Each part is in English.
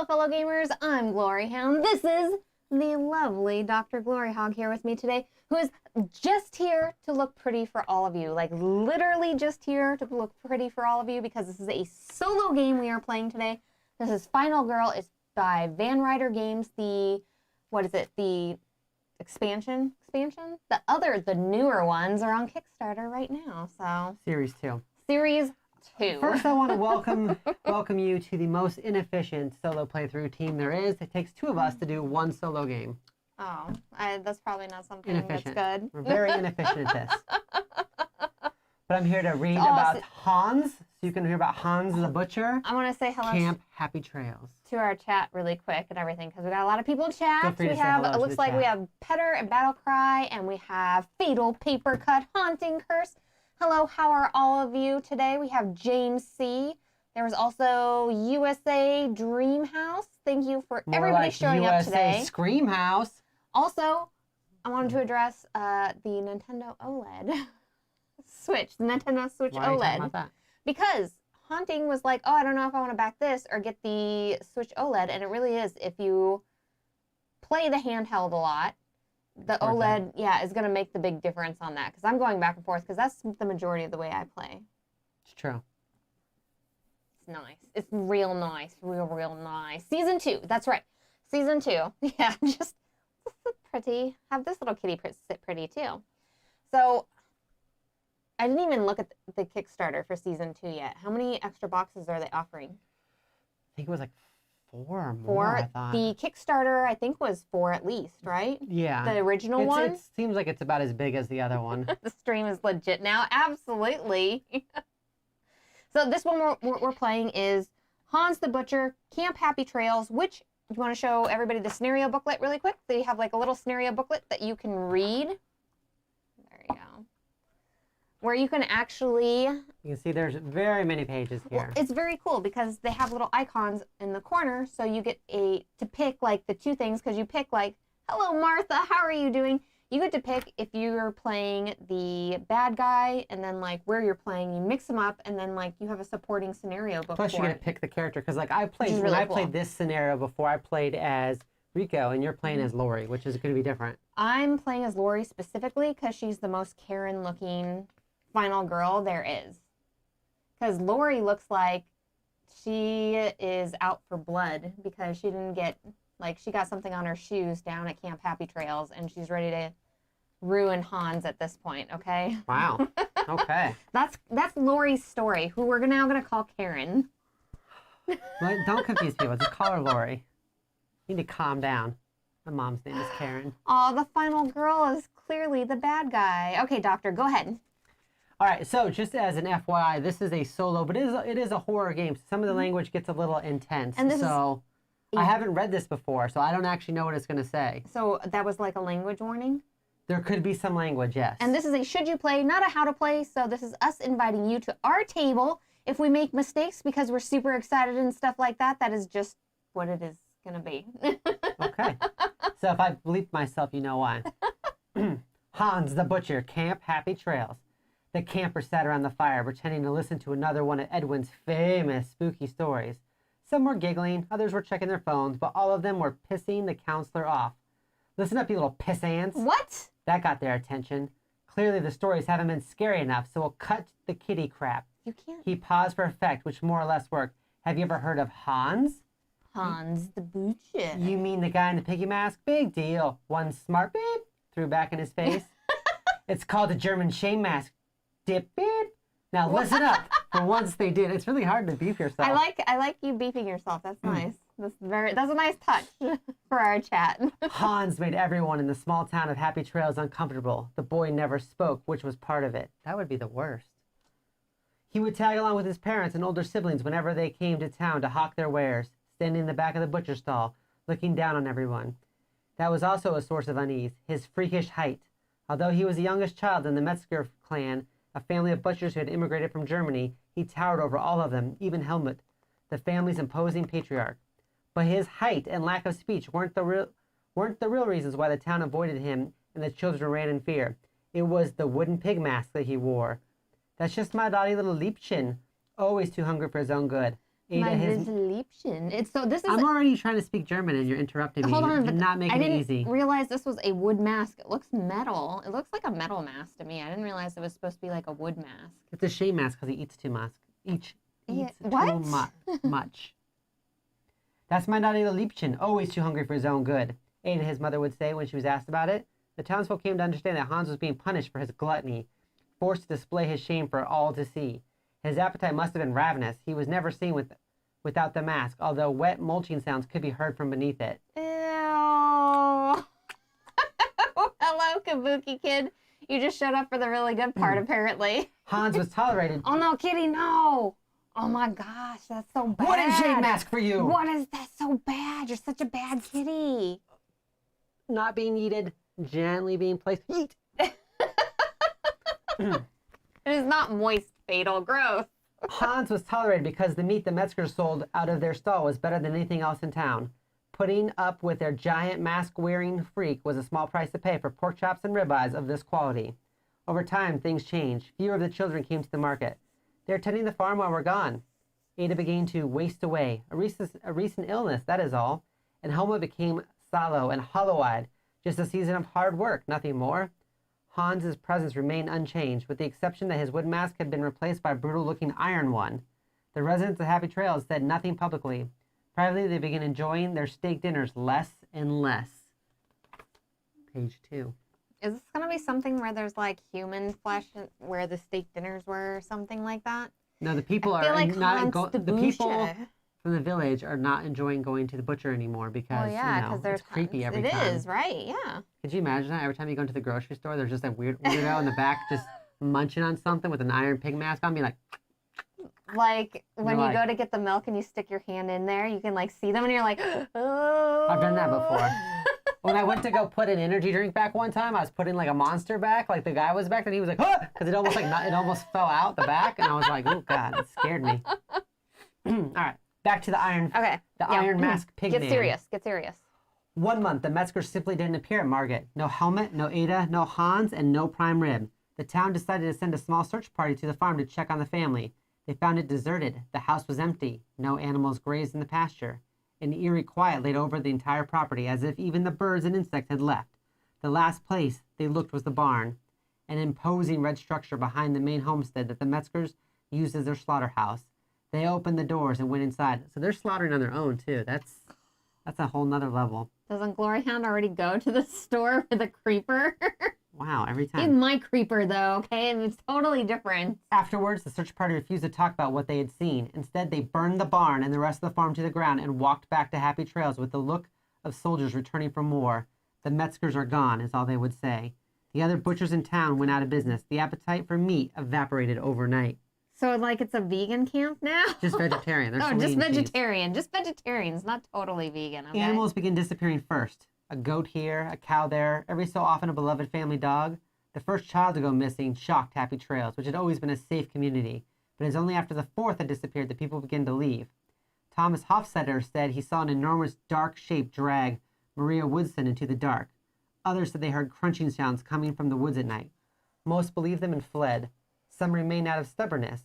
fellow gamers, I'm GloryHoundd. This is the lovely DrGloryHogg here with me today, who is just here to look pretty for all of you. Like, literally just here to look pretty for all of you, because this is a solo game we are playing today. This is Final Girl. It's by Ryder Games. The, what is it? The expansion? The newer ones are on Kickstarter right now, so. Series 2. Series 2. First, I want to welcome you to the most inefficient solo playthrough team there is. It takes two of us to do one solo game. Oh, that's probably not something that's good. We're very inefficient at this. But I'm here to read about Hans, so you can hear about Hans the Butcher. I want to say hello. Camp Happy Trails. To our chat really quick and everything, because we got a lot of people in chat. Feel free to say hello it looks like chat. We have Petter and Battle Cry, and we have Fatal Paper Cut Haunting Curse. Hello, how are all of you today? We have James C. There was also USA Dream House. Thank you for everybody showing up today. Scream House. Also, I wanted to address the Nintendo OLED Switch, the Nintendo Switch Why are you talking OLED, about that? because Haunting was like, oh, I don't know if I want to back this or get the Switch OLED, and it really is. If you play the handheld a lot, the OLED, yeah, is going to make the big difference on that, because I'm going back and forth, because that's the majority of the way I play. It's true. It's nice. It's real nice. Real nice. Season 2. That's right. Season 2. Yeah, just pretty. Have this little kitty sit pretty, too. So, I didn't even look at the Kickstarter for Season 2 yet. How many extra boxes are they offering? I think it was like 4 or more, I thought. The Kickstarter, I think, was 4 at least, right? Yeah. The original one? It seems like it's about as big as the other one. The stream is legit now. Absolutely. So this one we're playing is Hans the Butcher, Camp Happy Trails, which, you want to show everybody the scenario booklet really quick? They have like a little scenario booklet that you can read. There you go. Where you can actually... You can see there's very many pages here. Well, it's very cool because they have little icons in the corner, so you get to pick like the two things, because you pick like, hello Martha, how are you doing? You get to pick if you're playing the bad guy, and then like where you're playing, you mix them up, and then like you have a supporting scenario book. Plus, you get to pick the character, because like I played when I played this scenario before, I played as Rico, and you're playing as Lori, which is going to be different. I'm playing as Lori specifically because she's the most Karen-looking final girl there is. Because Lori looks like she is out for blood because she didn't get, like, she got something on her shoes down at Camp Happy Trails, and she's ready to ruin Hans at this point, okay? Wow. Okay. That's Lori's story, who we're now going to call Karen. Well, don't confuse people. Just call her Lori. You need to calm down. My mom's name is Karen. Oh, the final girl is clearly the bad guy. Okay, Doctor, go ahead. All right, so just as an FYI, this is a solo, but it is a horror game. So some of the language gets a little intense. And I haven't read this before, so I don't actually know what it's going to say. So that was like a language warning? There could be some language, yes. And this is a should you play, not a how to play. So this is us inviting you to our table. If we make mistakes because we're super excited and stuff like that, that is just what it is going to be. Okay. So if I bleep myself, you know why. Hans the Butcher, Camp Happy Trails. The campers sat around the fire, pretending to listen to another one of Edwin's famous spooky stories. Some were giggling, others were checking their phones, but all of them were pissing the counselor off. Listen up, you little piss ants. What? That got their attention. Clearly the stories haven't been scary enough, so we'll cut the kitty crap. You can't. He paused for effect, which more or less worked. Have you ever heard of Hans? Hans the Butcher. You mean the guy in the piggy mask? Big deal. One smart beep threw back in his face. It's called the German shame mask. Dip beep. Now listen up. For once they did. It's really hard to beep yourself. I like you beeping yourself. That's nice. That's a nice touch for our chat. Hans made everyone in the small town of Happy Trails uncomfortable. The boy never spoke, which was part of it. That would be the worst. He would tag along with his parents and older siblings whenever they came to town to hawk their wares, standing in the back of the butcher stall, looking down on everyone. That was also a source of unease, his freakish height. Although he was the youngest child in the Metzger clan, a family of butchers who had immigrated from Germany, he towered over all of them, even Helmut, the family's imposing patriarch. But his height and lack of speech weren't the real reasons why the town avoided him and the children ran in fear. It was the wooden pig mask that he wore. That's just my naughty little Liebchen, always too hungry for his own good. My Liebchen. It's so this is. I'm already trying to speak German and you're interrupting me. Hold on, You're not making it easy. I didn't realize this was a wood mask. It looks metal. It looks like a metal mask to me. I didn't realize it was supposed to be like a wood mask. It's a shame mask because he eats too much. Eats what? too much. That's my naughty little Liebchen, always too hungry for his own good, Ada, his mother would say when she was asked about it. The townsfolk came to understand that Hans was being punished for his gluttony, forced to display his shame for all to see. His appetite must have been ravenous. He was never seen without the mask, although wet mulching sounds could be heard from beneath it. Ew. Hello, Kabuki kid. You just showed up for the really good part, apparently. Hans was tolerated. Oh, no, Kitty, no. Oh, my gosh, that's so bad. What is shame mask for you? What is that so bad? You're such a bad kitty. Not being needed, gently being placed. Yeet. It is not moist, fatal, gross. Hans was tolerated because the meat the Metzgers sold out of their stall was better than anything else in town. Putting up with their giant mask-wearing freak was a small price to pay for pork chops and ribeyes of this quality. Over time, things changed. Fewer of the children came to the market. They were tending the farm while we're gone. Ada began to waste away. A recent illness, that is all. And Helma became sallow and hollow-eyed. Just a season of hard work, nothing more. Hans's presence remained unchanged, with the exception that his wood mask had been replaced by a brutal-looking iron one. The residents of Happy Trails said nothing publicly. Privately, they began enjoying their steak dinners less and less. Page 2. Is this going to be something where there's like human flesh where the steak dinners were or something like that? No, the people I feel are like not Hans the people Debuche. from the village are not enjoying going to the butcher anymore because it's creepy every time. It is, right? Yeah. Could you imagine that every time you go into the grocery store, there's just a weirdo in the back just munching on something with an iron pig mask on, being like. Like when You're you go to get the milk and you stick your hand in there, you can like see them and you're like, oh. I've done that before. When I went to go put an energy drink back one time, I was putting like a Monster back, like the guy was back, and he was like, huh! Because it almost fell out the back, and I was like, oh god, it scared me. All right, back to the iron. Okay. Iron mask pig man. Get serious. 1 month, the Metzgers simply didn't appear at Margate. No helmet, no Ada, no Hans, and no prime rib. The town decided to send a small search party to the farm to check on the family. They found it deserted. The house was empty. No animals grazed in the pasture. An eerie quiet laid over the entire property, as if even the birds and insects had left. The last place they looked was the barn, an imposing red structure behind the main homestead that the Metzgers used as their slaughterhouse. They opened the doors and went inside. So they're slaughtering on their own, too. That's a whole nother level. Doesn't GloryHoundd already go to the store with a creeper? Wow, every time. He's my creeper, though, okay? And it's totally different. Afterwards, the search party refused to talk about what they had seen. Instead, they burned the barn and the rest of the farm to the ground and walked back to Happy Trails with the look of soldiers returning from war. The Metzgers are gone, is all they would say. The other butchers in town went out of business. The appetite for meat evaporated overnight. So, like, it's a vegan camp now? Just vegetarian. Oh, just vegetarian. Just vegetarians, not totally vegan, okay? Animals began disappearing first. A goat here, a cow there, every so often a beloved family dog. The first child to go missing shocked Happy Trails, which had always been a safe community. But it was only after the fourth had disappeared that people began to leave. Thomas Hofstetter said he saw an enormous dark shape drag Maria Woodson into the dark. Others said they heard crunching sounds coming from the woods at night. Most believed them and fled. Some remained out of stubbornness.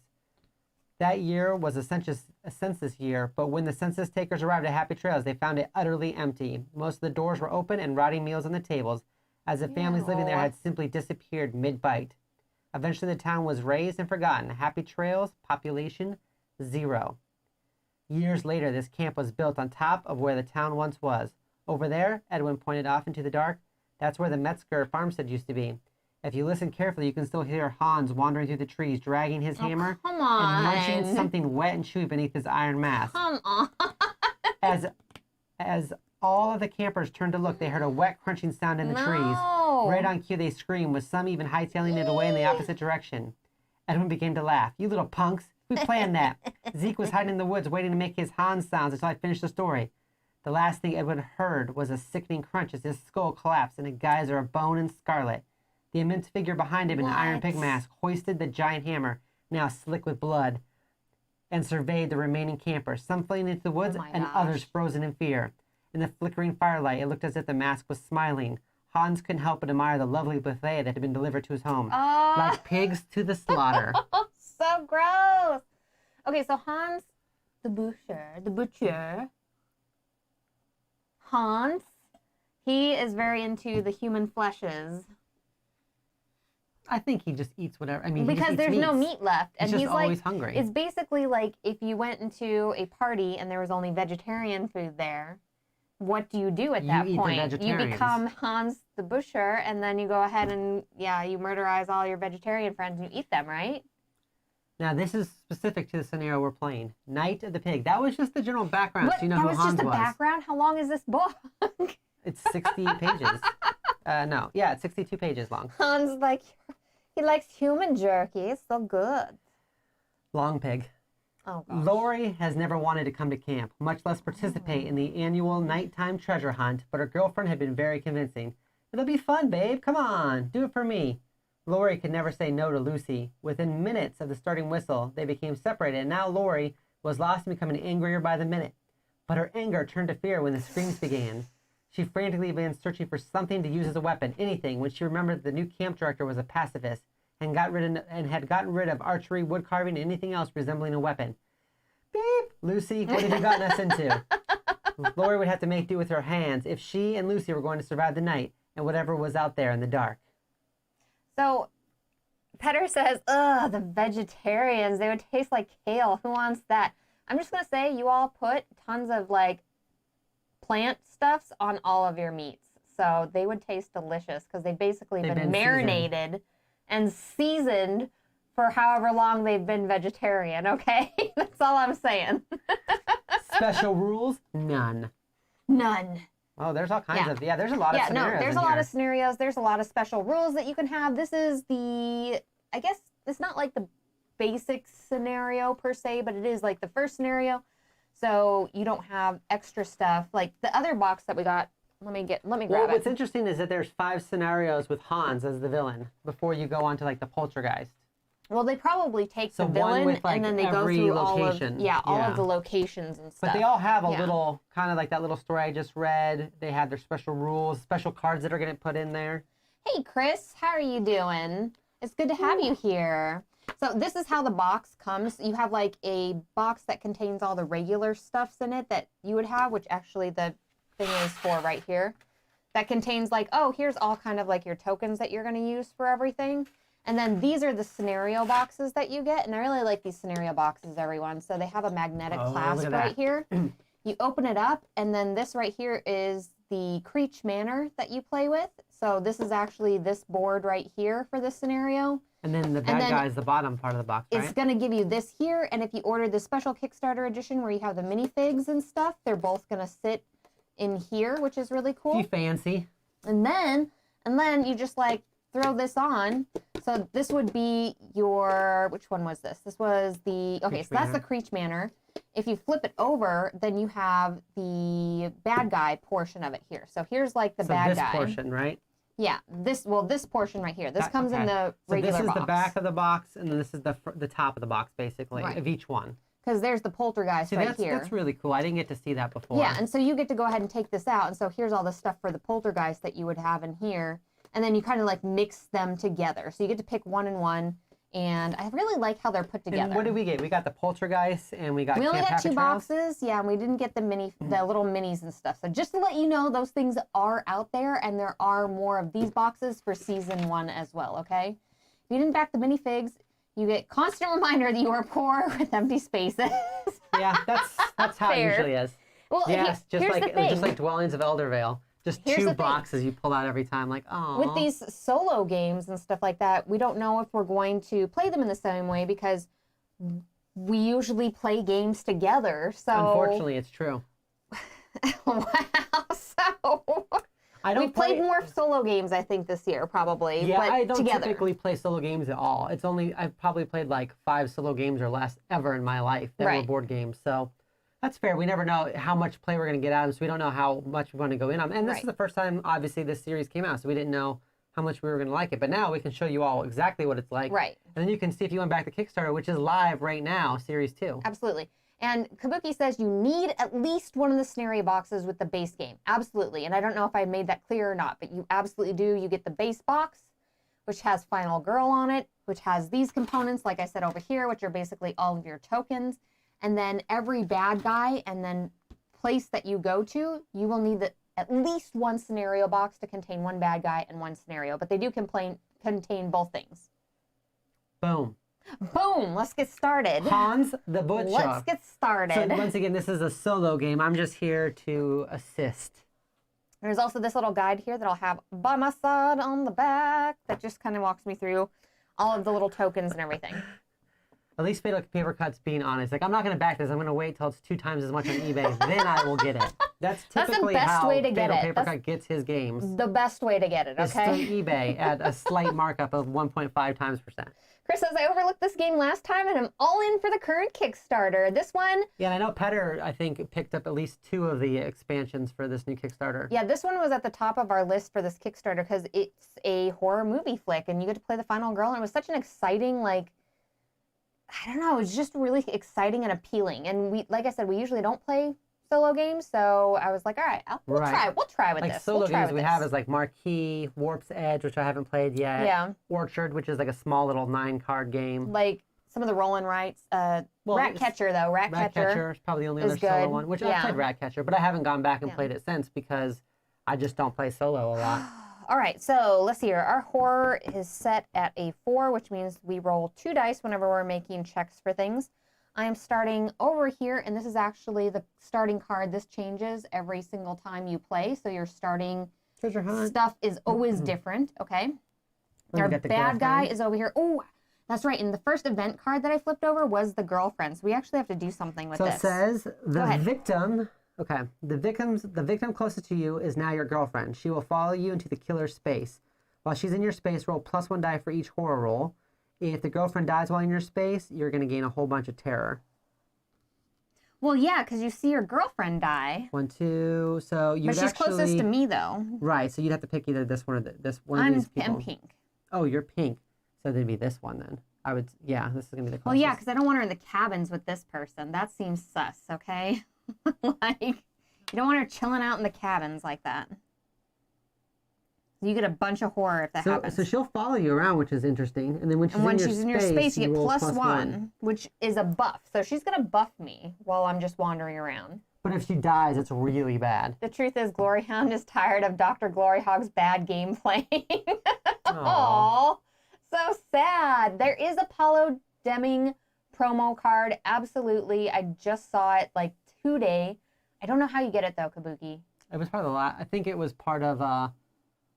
That year was a census year, but when the census takers arrived at Happy Trails, they found it utterly empty. Most of the doors were open and rotting meals on the tables, as if families living there had simply disappeared mid-bite. Eventually, the town was razed and forgotten. Happy Trails, population 0. Years later, this camp was built on top of where the town once was. Over there, Edwin pointed off into the dark, that's where the Metzger farmstead used to be. If you listen carefully, you can still hear Hans wandering through the trees, dragging his hammer come on. and munching something wet and chewy beneath his iron mask. Come on. As all of the campers turned to look, they heard a wet crunching sound in the trees. Right on cue, they screamed, with some even hightailing it away in the opposite direction. Edwin began to laugh. You little punks, who planned that? Zeke was hiding in the woods, waiting to make his Hans sounds until I finished the story. The last thing Edwin heard was a sickening crunch as his skull collapsed in a geyser of bone and scarlet. The immense figure behind him in an iron pig mask hoisted the giant hammer, now slick with blood, and surveyed the remaining campers, some fleeing into the woods and others frozen in fear. In the flickering firelight, it looked as if the mask was smiling. Hans couldn't help but admire the lovely buffet that had been delivered to his home. Like pigs to the slaughter. So gross. Okay, so Hans the butcher. Hans, he is very into the human fleshes. I think he just eats whatever. I mean, because there's no meat left, and he's always like, hungry. It's basically like if you went into a party and there was only vegetarian food there. What do you do at that point? You become Hans the Butcher, and then you go ahead and you murderize all your vegetarian friends and you eat them, right? Now this is specific to the scenario we're playing. Night of the Pig. That was just the general background, so you know who Hans was. That was just the background. How long is this book? It's 60 pages. No, yeah, it's 62 pages long. Hans he likes human jerky. It's so good. Long pig. Oh, gosh. Lori has never wanted to come to camp, much less participate in the annual nighttime treasure hunt, but her girlfriend had been very convincing. It'll be fun, babe. Come on, do it for me. Lori could never say no to Lucy. Within minutes of the starting whistle, they became separated, and now Lori was lost and becoming angrier by the minute. But her anger turned to fear when the screams began. She frantically began searching for something to use as a weapon, anything, when she remembered that the new camp director was a pacifist and had gotten rid of archery, wood carving, and anything else resembling a weapon. Beep! Lucy, what have you gotten us into? Lori would have to make do with her hands if she and Lucy were going to survive the night and whatever was out there in the dark. So, Petter says, ugh, the vegetarians, they would taste like kale. Who wants that? I'm just going to say you all put tons of, plant stuffs on all of your meats. So they would taste delicious because they've basically been marinated and seasoned for however long they've been vegetarian, okay? That's all I'm saying. Special rules? None. None. Oh, there's all kinds of, there's a lot of scenarios. There's a lot of scenarios. There's a lot of special rules that you can have. This is I guess it's not like the basic scenario per se, but it is like the first scenario. So you don't have extra stuff. Like the other box that we got, let me grab it. What's interesting is that there's 5 scenarios with Hans as the villain before you go on to the poltergeist. Well, they probably take the villain and then they go through location. all of the locations and stuff. But they all have a little, kind of like that little story I just read. They have their special rules, special cards that are going to put in there. Hey, Chris, how are you doing? It's good to have you here. So this is how the box comes. You have a box that contains all the regular stuffs in it that you would have, which actually the thing is for right here. That contains here's all kind of your tokens that you're going to use for everything. And then these are the scenario boxes that you get. And I really like these scenario boxes, everyone. So they have a magnetic clasp right here. You open it up, and then this right here is the Creech Manor that you play with. So this is actually this board right here for this scenario. And then the bad guy is the bottom part of the box, right? It's going to give you this here. And if you order the special Kickstarter edition where you have the minifigs and stuff, they're both going to sit in here, which is really cool. You fancy. And then you just throw this on. So this would be your, which one was this? This was the, okay, so that's the Creech Manor. If you flip it over, then you have the bad guy portion of it here. So here's the bad guy. This portion, right? Yeah, this portion right here. This comes in the regular box. So this is the back of the box, and then this is the top of the box, basically, of each one. Because there's the poltergeist right here. That's really cool. I didn't get to see that before. Yeah, and so you get to go ahead and take this out. And so here's all the stuff for the poltergeist that you would have in here. And then you kind of mix them together. So you get to pick one and one. And I really like how they're put together. And what did we get? We got the poltergeist and we got We only got 2 boxes. Yeah, and we didn't get the little minis and stuff. So just to let you know, those things are out there, and there are more of these boxes for season 1 as well, okay? If you didn't back the minifigs, you get constant reminder that you are poor with empty spaces. Yeah, that's how it usually is. Well, yes, here's the thing. Just like Dwellings of Eldervale. Just Here's 2 boxes you pull out every time, oh. With these solo games and stuff like that, we don't know if we're going to play them in the same way because we usually play games together. So unfortunately, it's true. Wow. So we played more solo games, I think, this year probably. Yeah, but I don't together. typically play solo games at all. I've probably played 5 solo games or less ever in my life that were board games. So. That's fair. We never know how much play we're going to get out of, so we don't know how much we want to go in on. And this is the first time, obviously, this series came out, so we didn't know how much we were going to like it. But now we can show you all exactly what it's like. Right. And then you can see if you went back to Kickstarter, which is live right now, Series 2. Absolutely. And Kabuki says you need at least one of the scenario boxes with the base game. Absolutely. And I don't know if I made that clear or not, but you absolutely do. You get the base box, which has Final Girl on it, which has these components, like I said over here, which are basically all of your tokens. and then every bad guy and then place that you go to, you will need at least one scenario box to contain one bad guy and one scenario, but they do contain both things. Boom. Boom, let's get started. Hans the Butcher. Let's get started. So once again, this is a solo game. I'm just here to assist. There's also this little guide here that I'll have by my side on the back that just kind of walks me through all of the little tokens and everything. At least Fatal Paper Cut's being honest. Like, I'm not going to back this. I'm going to wait till it's 2 times as much on eBay. Then I will get it. That's typically how Fatal Paper Cut gets his games. The best way to get it, okay? It's through eBay at a slight markup of 1.5 times %. Chris says, I overlooked this game last time and I'm all in for the current Kickstarter. This one... Yeah, and I know Petter, I think, picked up at least 2 of the expansions for this new Kickstarter. Yeah, this one was at the top of our list for this Kickstarter because it's a horror movie flick and you get to play the final girl, and it was such an exciting, like... I don't know, it was just really exciting and appealing. And we, like I said, we usually don't play solo games, so I was like, all right, we'll try with this. Like solo games we have is like Marquee, Warp's Edge, which I haven't played yet. Yeah. Orchard, which is like a small little 9-card game. Like some of the roll and writes. Ratcatcher though, Ratcatcher is probably the only other solo one, which I've played Ratcatcher, but I haven't gone back and played it since because I just don't play solo a lot. All right, so let's see here. Our horror is set at a 4, which means we roll 2 dice whenever we're making checks for things. I am starting over here, and this is actually the starting card. This changes every single time you play, so your starting stuff is always different, okay? Our bad guy is over here. Oh, that's right. And the first event card that I flipped over was the girlfriend. So we actually have to do something with this. So it says the victim... Okay, the victim closest to you is now your girlfriend. She will follow you into the killer's space. While she's in your space, roll +1 die for each horror roll. If the girlfriend dies while in your space, you're going to gain a whole bunch of terror. Well, yeah, because you see your girlfriend die. 1, 2, so you. But she's closest to me, though. Right, so you'd have to pick either this one or this one of these people. I'm pink. Oh, you're pink. So it'd be this one then. I would, yeah, this is going to be the closest. Well, yeah, because I don't want her in the cabins with this person. That seems sus, okay? Like, you don't want her chilling out in the cabins like that. You get a bunch of horror if that happens. So she'll follow you around, which is interesting. And then when she's in your space, you get +1, which is a buff. So she's going to buff me while I'm just wandering around. But if she dies, it's really bad. The truth is, GloryHoundd is tired of Dr. GloryHogg's bad game playing. Aww. So sad. There is a Paulo Deming promo card. Absolutely. I just saw it like today. I don't know how you get it though, Kabuki. It was part of the I think it was part of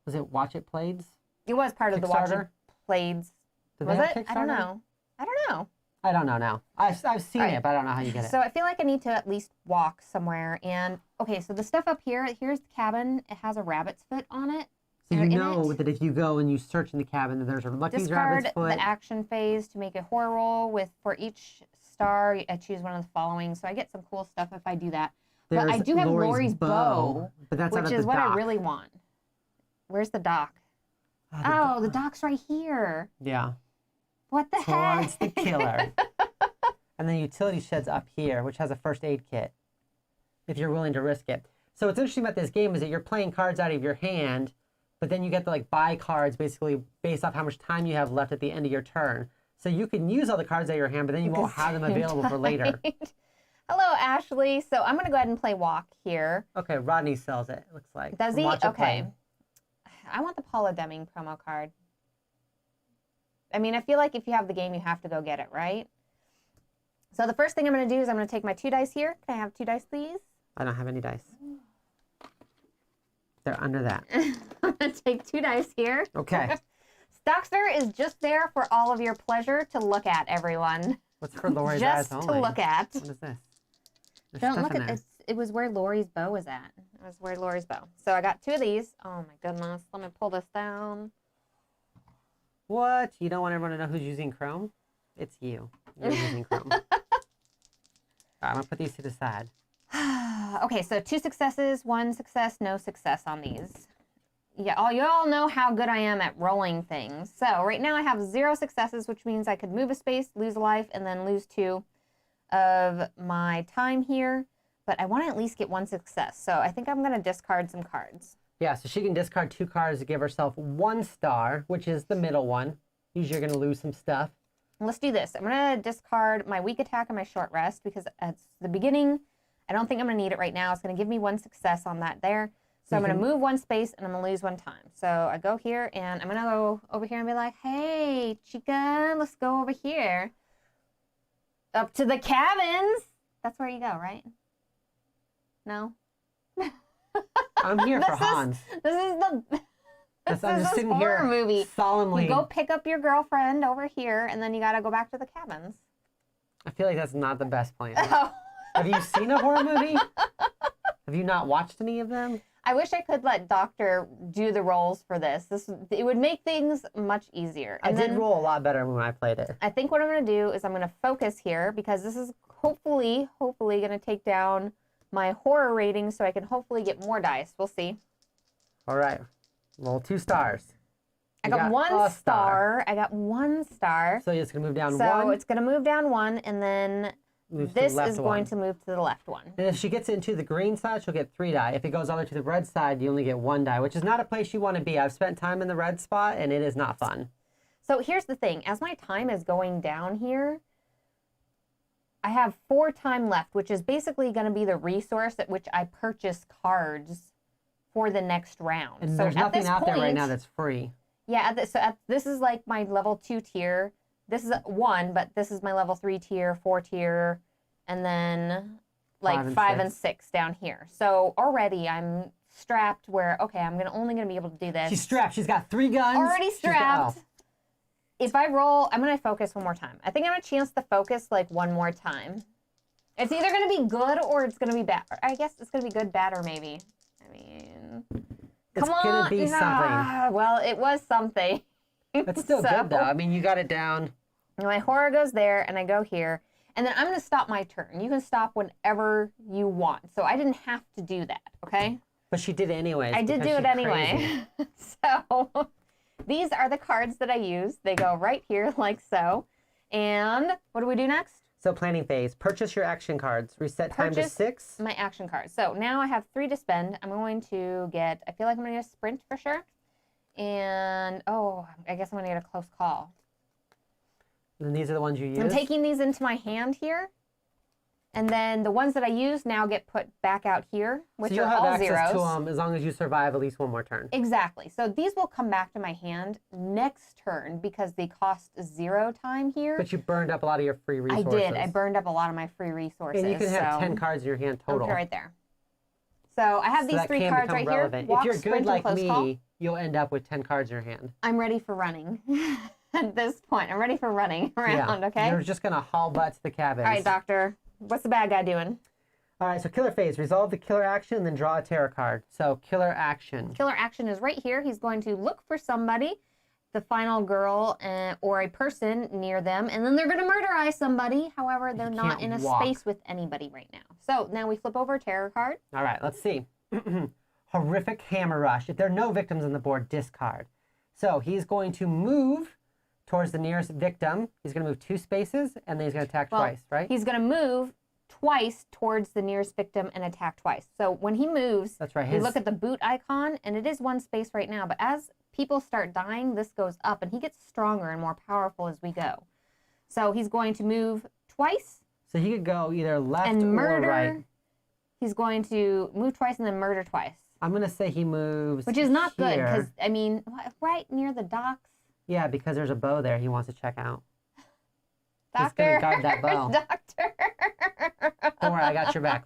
was it Watch It Playeds? It was part of the Watch It Playeds. Was it? I don't know. I don't know now. I've seen it, but I don't know how you get it. So I feel like I need to at least walk somewhere. And okay, so the stuff up here, here's the cabin. It has a rabbit's foot on it. So you know that if you go and you search in the cabin, that there's a lucky rabbit's foot. Discard the action phase to make a horror roll for each star. I choose one of the following. So I get some cool stuff if I do that. But I do have Lori's bow, but that's which is what I really want. Where's the dock? Oh, the dock's right here. Yeah. What the heck? Towards the killer. And the utility shed's up here, which has a first aid kit, if you're willing to risk it. So what's interesting about this game is that you're playing cards out of your hand, but then you get to like buy cards basically based off how much time you have left at the end of your turn. So you can use all the cards out of your hand, but then you won't have them available for later. Hello, Ashley. So I'm going to go ahead and play Walk here. Okay, Rodney sells it, looks like. Does he? Okay. I want the Paula Deming promo card. I mean, I feel like if you have the game, you have to go get it, right? So the first thing I'm going to do is I'm going to take my 2 dice here. Can I have 2 dice, please? I don't have any dice. They're under that. I'm going to take 2 dice here. Okay. Stockster is just there for all of your pleasure to look at, everyone. What's for Lori's eyes only? Just to look at. What is this? There's Don't look at this. It was where Lori's bow was at. It was where Lori's bow. So I got 2 of these. Oh my goodness. Let me pull this down. What? You don't want everyone to know who's using Chrome? It's you. You're using Chrome. All right, I'm going to put these to the side. Okay, so 2 successes, 1 success, no success on these. Yeah, you all know how good I am at rolling things. So right now I have 0 successes, which means I could move a space, lose a life, and then lose 2 of my time here. But I want to at least get 1 success. So I think I'm going to discard some cards. Yeah, so she can discard 2 cards to give herself 1 star, which is the middle one. Usually you're going to lose some stuff. let's do this. I'm going to discard my weak attack and my short rest because at the beginning, I don't think I'm going to need it right now. It's going to give me 1 success on that there. So I'm going to move 1 space and I'm going to lose 1 time. So I go here and I'm going to go over here and be like, hey, chica, let's go over here. Up to the cabins. That's where you go, right? No? I'm here for Hans. I'm just sitting here movie. Solemnly. You go pick up your girlfriend over here and then you got to go back to the cabins. I feel like that's not the best plan. Oh. Have you seen a horror movie? Have you not watched any of them? I wish I could let Doctor do the rolls for this. It would make things much easier. And I did roll a lot better when I played it. I think what I'm going to do is I'm going to focus here because this is hopefully going to take down my horror rating so I can hopefully get more dice. We'll see. All right. Roll 2 stars. I got 1 star. I got 1 star. So it's going to move down 1. So it's going to move down 1 and then this is going to move to the left 1. And if she gets into the green side, she'll get 3 die. If it goes all the way to the red side, you only get 1 die, which is not a place you want to be. I've spent time in the red spot, and it is not fun. So here's the thing. As my time is going down here, I have 4 time left, which is basically going to be the resource at which I purchase cards for the next round. And so there's nothing out there right now that's free. Yeah, this is like my level 2 tier. This is 1, but this is my level 3 tier, 4 tier, and then like 5 and 6 down here. So already I'm strapped where, okay, I'm only going to be able to do this. She's strapped. She's got 3 guns. Already strapped. If I roll, I'm going to focus 1 more time. I think I have a chance to focus like 1 more time. It's either going to be good or it's going to be bad. I guess it's going to be good, bad, or maybe. I mean, it's going to be something. Well, it was something. It's still good, though. I mean, you got it down. My horror goes there, and I go here. And then I'm going to stop my turn. You can stop whenever you want. So I didn't have to do that, okay? But she did it anyway. I did do it anyway. So these are the cards that I use. They go right here like so. And what do we do next? So planning phase. Purchase your action cards. Reset time to 6. My action cards. So now I have 3 to spend. I'm going to get, I feel like I'm going to get a sprint for sure. And, oh, I guess I'm going to get a close call. And these are the ones you use? I'm taking these into my hand here. And then the ones that I use now get put back out here, which so you'll are have all access zeros. to them as long as you survive at least 1 more turn. Exactly. So these will come back to my hand next turn because they cost 0 time here. But you burned up a lot of your free resources. I did. I burned up a lot of my free resources. And you can have 10 cards in your hand total. Okay, right there. So I have these 3 cards right relevant. here. Walk, if you're good sprint, like and close me, call. you'll end up with 10 cards in your hand. I'm ready for running. At this point, I'm ready for running around, okay? You're just going to haul butt to the cabins. All right, Doctor. What's the bad guy doing? All right, so killer phase. Resolve the killer action and then draw a terror card. So killer action. Killer action is right here. He's going to look for somebody, the final girl or a person near them, and then they're going to murderize somebody. However, they're not in a space with anybody right now. So now we flip over a terror card. All right, let's see. Horrific hammer rush. If there are no victims on the board, discard. So he's going to move towards the nearest victim. He's going to move 2 spaces, and then he's going to attack twice, right? He's going to move twice towards the nearest victim and attack twice. So when he moves, that's right. We look at the boot icon, and it is 1 space right now. But as people start dying, this goes up, and he gets stronger and more powerful as we go. So he's going to move twice. So he could go either left and murder, or right. He's going to move twice and then murder twice. I'm going to say he moves which is not here. Good, because, I mean, right near the docks. Yeah, because there's a bow there he wants to check out. Doctor. He's going to guard that bow. Doctor. Don't worry, I got your back.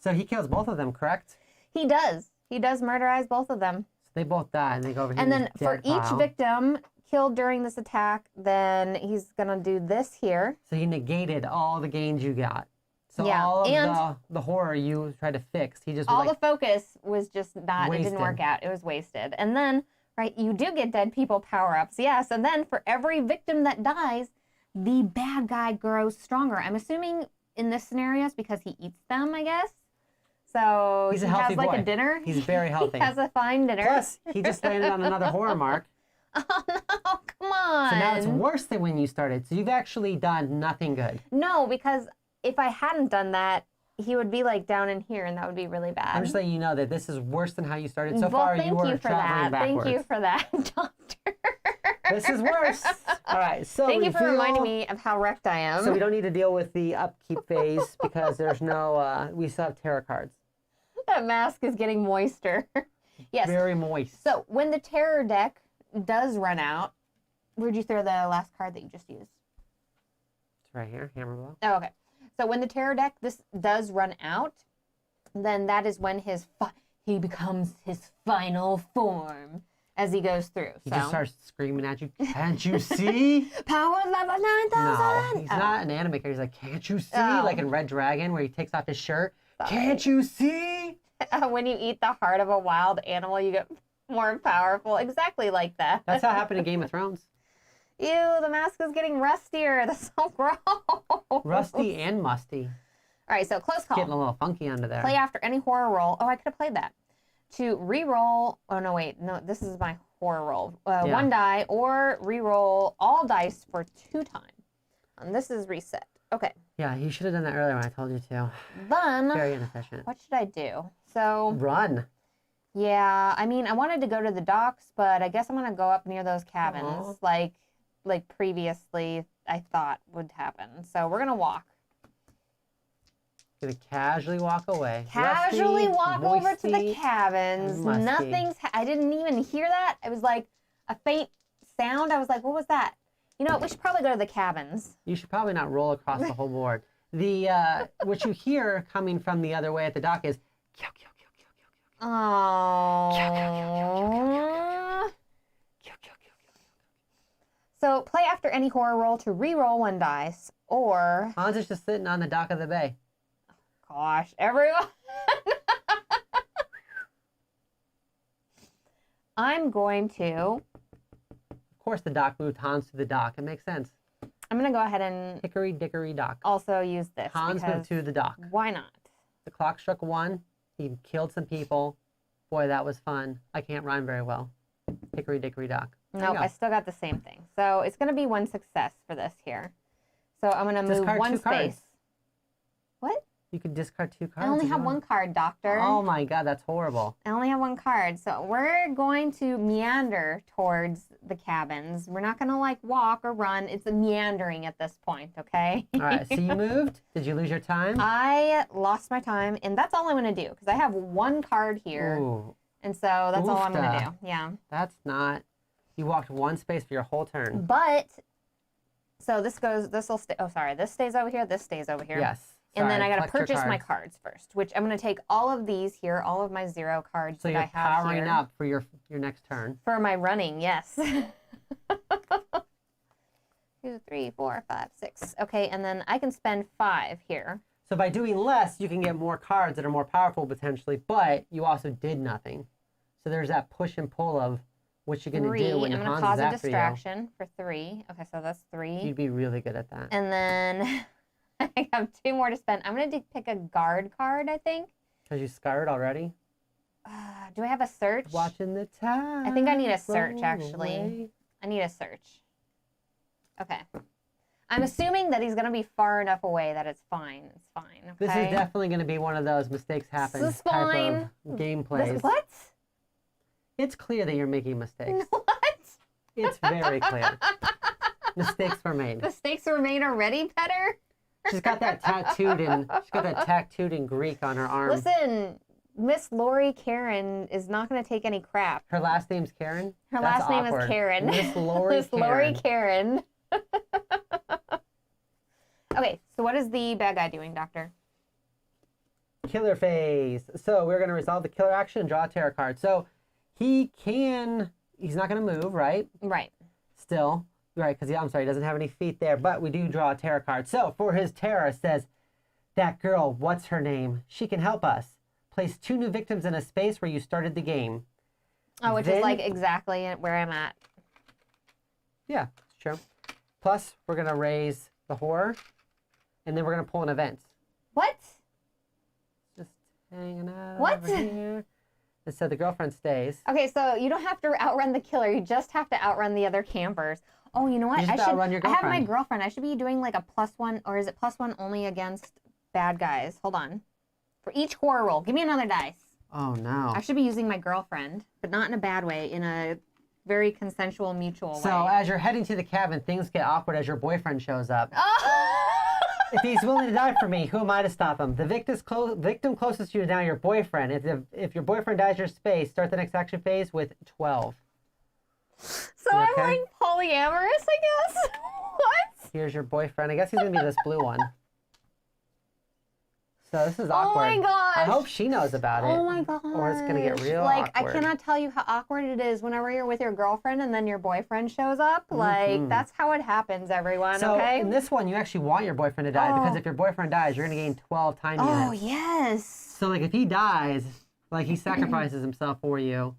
So he kills both of them, correct? He does. He does murderize both of them. So they both die, and they go over here. And then for each victim killed during this attack, then he's going to do this here. So he negated all the gains you got. So yeah, all of the horror you tried to fix, he just all the focus was just not, wasted. It didn't work out. It was wasted. And then, right, you do get dead people power-ups, yes. And then for every victim that dies, the bad guy grows stronger. I'm assuming in this scenario it's because he eats them, I guess. So he has like a dinner. He's very healthy. He has a fine dinner. Plus, he just landed on another horror mark. Oh, no, come on. So now it's worse than when you started. So you've actually done nothing good. No, because if I hadn't done that, he would be like down in here, and that would be really bad. I'm just letting you know that this is worse than how you started. So far, you were traveling backwards. Thank you for that, Doctor. This is worse. All right. So Thank you for reveal- reminding me of how wrecked I am. So we don't need to deal with the upkeep phase because there's no. We still have terror cards. That mask is getting moister. Yes. Very moist. So when the terror deck does run out, where'd you throw the last card that you just used? It's right here, hammer blow. Oh, okay. So when the terror deck does run out, then that is when he becomes his final form as he goes through. He just starts screaming at you. Can't you see? Power level 9000. No, he's not an anime character. He's like, can't you see? Oh. Like in Red Dragon, where he takes off his shirt. Can't you see? When you eat the heart of a wild animal, you get more powerful. Exactly like that. That's how it happened in Game of Thrones. Ew, the mask is getting rustier. That's so gross. Rusty and musty. All right, so close call. Getting a little funky under there. Play after any horror roll. Oh, I could have played that. To re-roll. Oh, no, wait. No, this is my horror roll. Yeah. 1 die or re-roll all dice for 2 times. And this is reset. Okay. Yeah, you should have done that earlier when I told you to. Then, Very inefficient. what should I do? So, Run. yeah, I mean, I wanted to go to the docks, but I guess I'm going to go up near those cabins Aw. like previously I thought would happen. So we're going to walk. Gonna casually walk away. Casually Rusty, walk over to the moisty, cabins. and musty. Nothing's. I didn't even hear that. It was like a faint sound. I was like, "What was that?" You know, we should probably go to the cabins. You should probably not roll across the whole board. The what you hear coming from the other way at the dock is. Kyo, kyo, kyo, kyo, kyo, kyo. Oh. Kyo, kyo, kyo, kyo. So play after any horror roll to re-roll 1 dice, or Hans is just sitting on the dock of the bay. gosh, everyone. I'm going to. Of course, the dock moved Hans to the dock. It makes sense. I'm going to go ahead and Hickory dickory dock. also use this. Hans because moved to the dock. why not? The clock struck 1. He killed some people. Boy, that was fun. I can't rhyme very well. Hickory dickory dock. There you Nope, go. I still got the same thing. So it's going to be 1 success for this here. So I'm going to move Discard 1 2 cards. space. What? You could discard 2 cards. I only if have you 1 want. card, Doctor. Oh my god, that's horrible. I only have 1 card. So we're going to meander towards the cabins. We're not going to like walk or run. It's meandering at this point, okay? All right, so you moved. Did you lose your time? I lost my time, and that's all I'm going to do because I have 1 card here. Ooh, And so that's all I'm going to Oofta. do. Yeah. that's not. You walked 1 space for your whole turn. But, so this will stay, oh, sorry, this stays over here, this stays over here. Yes. And then Sorry, I got to collect your purchase my cards. cards first, which I'm going to take all of these here, all of my 0 cards So that you're I have powering here. up for your next turn. For my running, yes. 2, 3, 4, 5, 6. Okay, and then I can spend 5 here. So by doing less, you can get more cards that are more powerful potentially, but you also did nothing. So there's that push and pull of what you're going to 3. do when I'm going Hans to cause is a after distraction for 3. Okay, so that's 3. You'd be really good at that. And then I have 2 more to spend. I'm going to pick a guard card, I think. Because you scarred already. Do I have a search? Watching the time. I think I need a search, roll actually. away. I need a search. Okay. I'm assuming that he's going to be far enough away that it's fine. It's fine. Okay? This is definitely going to be one of those mistakes happen This is type fine. of gameplays. What? It's clear that you're making mistakes. What? It's very clear. Mistakes were made. Mistakes were made already, Petter? She's got that tattooed in Greek on her arm. Listen, Miss Lori Karen is not going to take any crap. Her last name's Karen? Her That's last name awkward. is Karen. Miss Lori Miss Karen. Lori Karen. Okay, so what is the bad guy doing, Doctor? Killer phase. So we're going to resolve the killer action and draw a tarot card. So he's not going to move, right? Right. Still. Right, because I'm sorry, he doesn't have any feet there, but we do draw a tarot card. So for his tarot, it says, that girl, what's her name? She can help us. Place 2 new victims in a space where you started the game. Oh, which Then- is like exactly where I'm at. Yeah, it's true. Plus, we're going to raise the horror, and then we're going to pull an event. What? Just hanging out What? over here. And so the girlfriend stays. Okay, so you don't have to outrun the killer. You just have to outrun the other campers. Oh, you know what? You just outrun your I have my girlfriend. girlfriend. I should be doing like a +1, or is it +1 only against bad guys? Hold on. For each horror roll, give me another dice. Oh, no. I should be using my girlfriend, but not in a bad way, in a very consensual, mutual So way. as you're heading to the cabin, things get awkward as your boyfriend shows up. Oh! If he's willing to die for me, who am I to stop him? The victim closest to you is now your boyfriend. If your boyfriend dies your space, start the next action phase with 12. So You I'm okay? like polyamorous, I guess. What? Here's your boyfriend. I guess he's going to be this blue one. So this is Oh awkward. my gosh. I hope she knows about it. Oh my god. Or it's going to get real Like, awkward. I cannot tell you how awkward it is whenever you're with your girlfriend and then your boyfriend shows up. Like, that's how it happens, everyone, So okay? in this one, you actually want your boyfriend to die because if your boyfriend dies, you're going to gain 12 time Oh, units. yes. So like if he dies, like he sacrifices himself for you.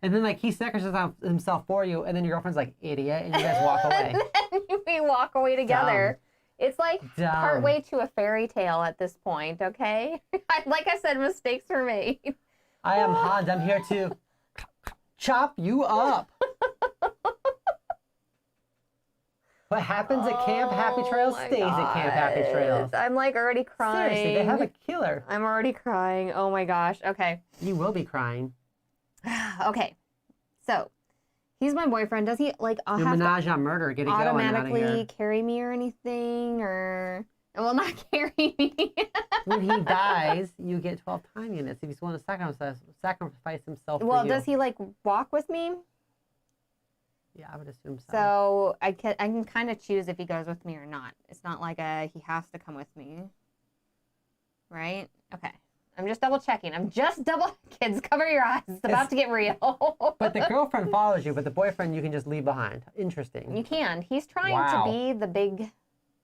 And then like he sacrifices himself for you and then your girlfriend's like, idiot, and you guys walk away. And then we walk away together. It's like Dumb. partway to a fairy tale at this point, okay? Like I said, mistakes were made. I am Hans. I'm here to chop you up. What happens at Camp Happy Trails Oh my stays at Camp Happy Trails. I'm like already crying. Seriously, they have a killer. I'm already crying. Oh my gosh. Okay. You will be crying. Okay. So, he's my boyfriend. Does he like Your have to menage a murder. Get it going out of automatically here. carry me or anything, or well, not carry me? When he dies, you get 12 time units if he's willing to sacrifice himself Well, for you. does he like walk with me? Yeah, I would assume so. So I can kind of choose if he goes with me or not. It's not like he has to come with me, right? Okay. I'm just double checking. Kids, cover your eyes. It's about to get real. But the girlfriend follows you, but the boyfriend you can just leave behind. Interesting. You can. He's trying Wow. to be the big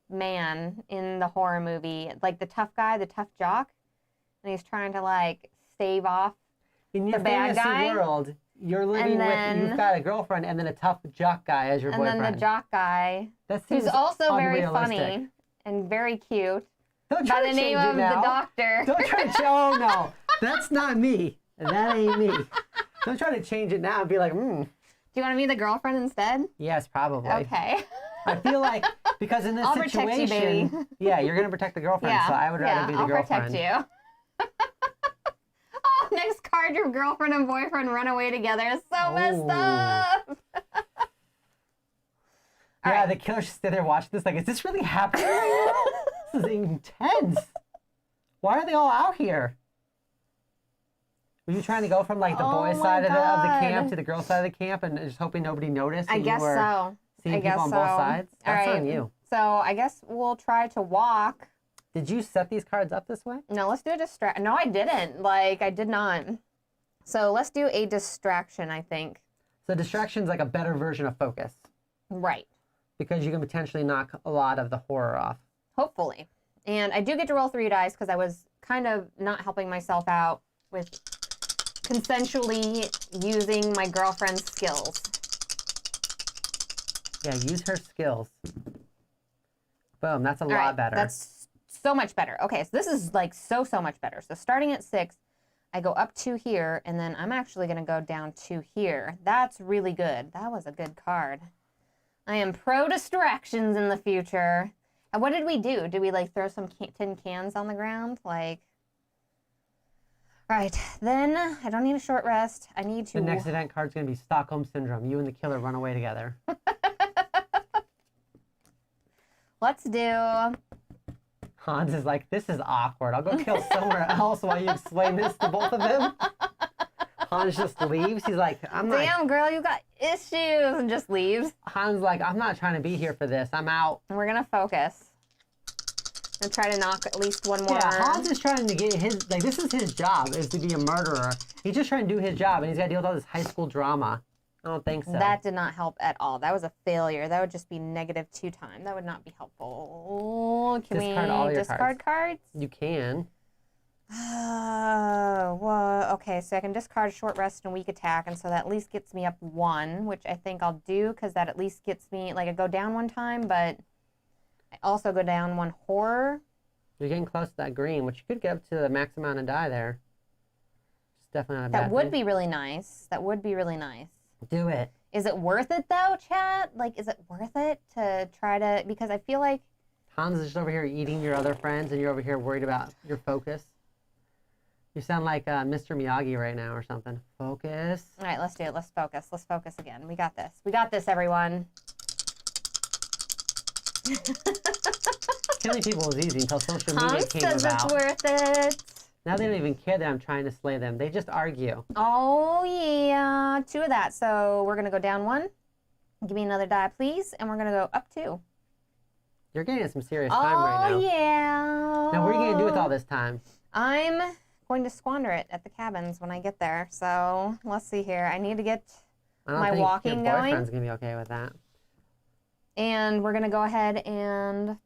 man in the horror movie, like the tough guy, the tough jock, and he's trying to like stave off. In your the bad fantasy guy, world, you're living then- with, you've got a girlfriend and then a tough jock guy as your And boyfriend. then the jock guy, That who's seems also very unrealistic. funny and very cute, Don't try by to the name change it of the now. doctor. Don't try to oh no, that's not me. That ain't me. Don't try to change it now and be like, Do you want to be the girlfriend instead? yes, probably. Okay. I feel like because in this I'll protect you, situation, baby. yeah, you're gonna protect the girlfriend, Yeah. so I would rather be the I'll girlfriend. protect you. Oh, next card, your girlfriend and boyfriend run away together. So messed Ooh. up. Yeah, right. the killer should stay there watching this. Like, is this really happening? This is intense. Why are they all out here? Were you trying to go from like the Oh boys' my side of the God. camp to the girls' side of the camp and just hoping nobody noticed? I and guess you were so. Seeing I people guess on so. both sides? All That's right. on you. So I guess we'll try to walk. Did you set these cards up this way? No, let's do a distraction. No, I didn't. Like, I did not. So let's do a distraction, I think. So distraction's like a better version of focus Right. because you can potentially knock a lot of the horror off. Hopefully. And I do get to roll 3 dice because I was kind of not helping myself out with consensually using my girlfriend's skills. Yeah, use her skills. Boom, that's a All lot right, better. That's so much better. Okay, so this is like so much better. So starting at 6, I go up 2 here, and then I'm actually going to go down 2 here. That's really good. That was a good card. I am pro distractions in the future. And what did we do? Did we like throw some tin cans on the ground? Like, all right, then I don't need a short rest. I need to. The next event card's going to be Stockholm Syndrome. You and the killer run away together. Let's do. Hans is like, this is awkward. I'll go kill somewhere else while you explain this to both of them. Hans just leaves. He's like, I'm not. Damn, girl, you got issues, and just leaves. Hans like, I'm not trying to be here for this. I'm out. And we're gonna focus and try to knock at least one more. Yeah, Hans is trying to get his, like, this is his job, is to be a murderer. He's just trying to do his job, and he's got to deal with all this high school drama. I don't think so. That did not help at all. That was a failure. That would just be -2 time. That would not be helpful. Can Discard we all your discard cards? You can. Well, okay, so I can discard short rest and weak attack, and so that at least gets me up 1, which I think I'll do, because that at least gets me, like, I go down 1 time, but I also go down 1 horror. You're getting close to that green, which you could get up to the max amount of die there. It's definitely not a bad That would thing. be really nice. That would be really nice. Do it. Is it worth it, though, chat? Like, is it worth it to try to, because I feel like, Hans is just over here eating your other friends, and you're over here worried about your focus. You sound like Mr. Miyagi right now or something. Focus. All right, let's do it. Let's focus. Let's focus again. We got this. We got this, everyone. Killing people is easy until social media Hans came says about. it's worth it. Now they don't even care that I'm trying to slay them. They just argue. Oh, yeah. 2 of that. So we're going to go down 1. Give me another die, please. And we're going to go up 2. You're getting some serious time right now. Oh, yeah. Now, what are you going to do with all this time? I'm going to squander it at the cabins when I get there. So let's see here. I need to get my walking your going. boyfriend's going to be okay with that. And we're going to go ahead and...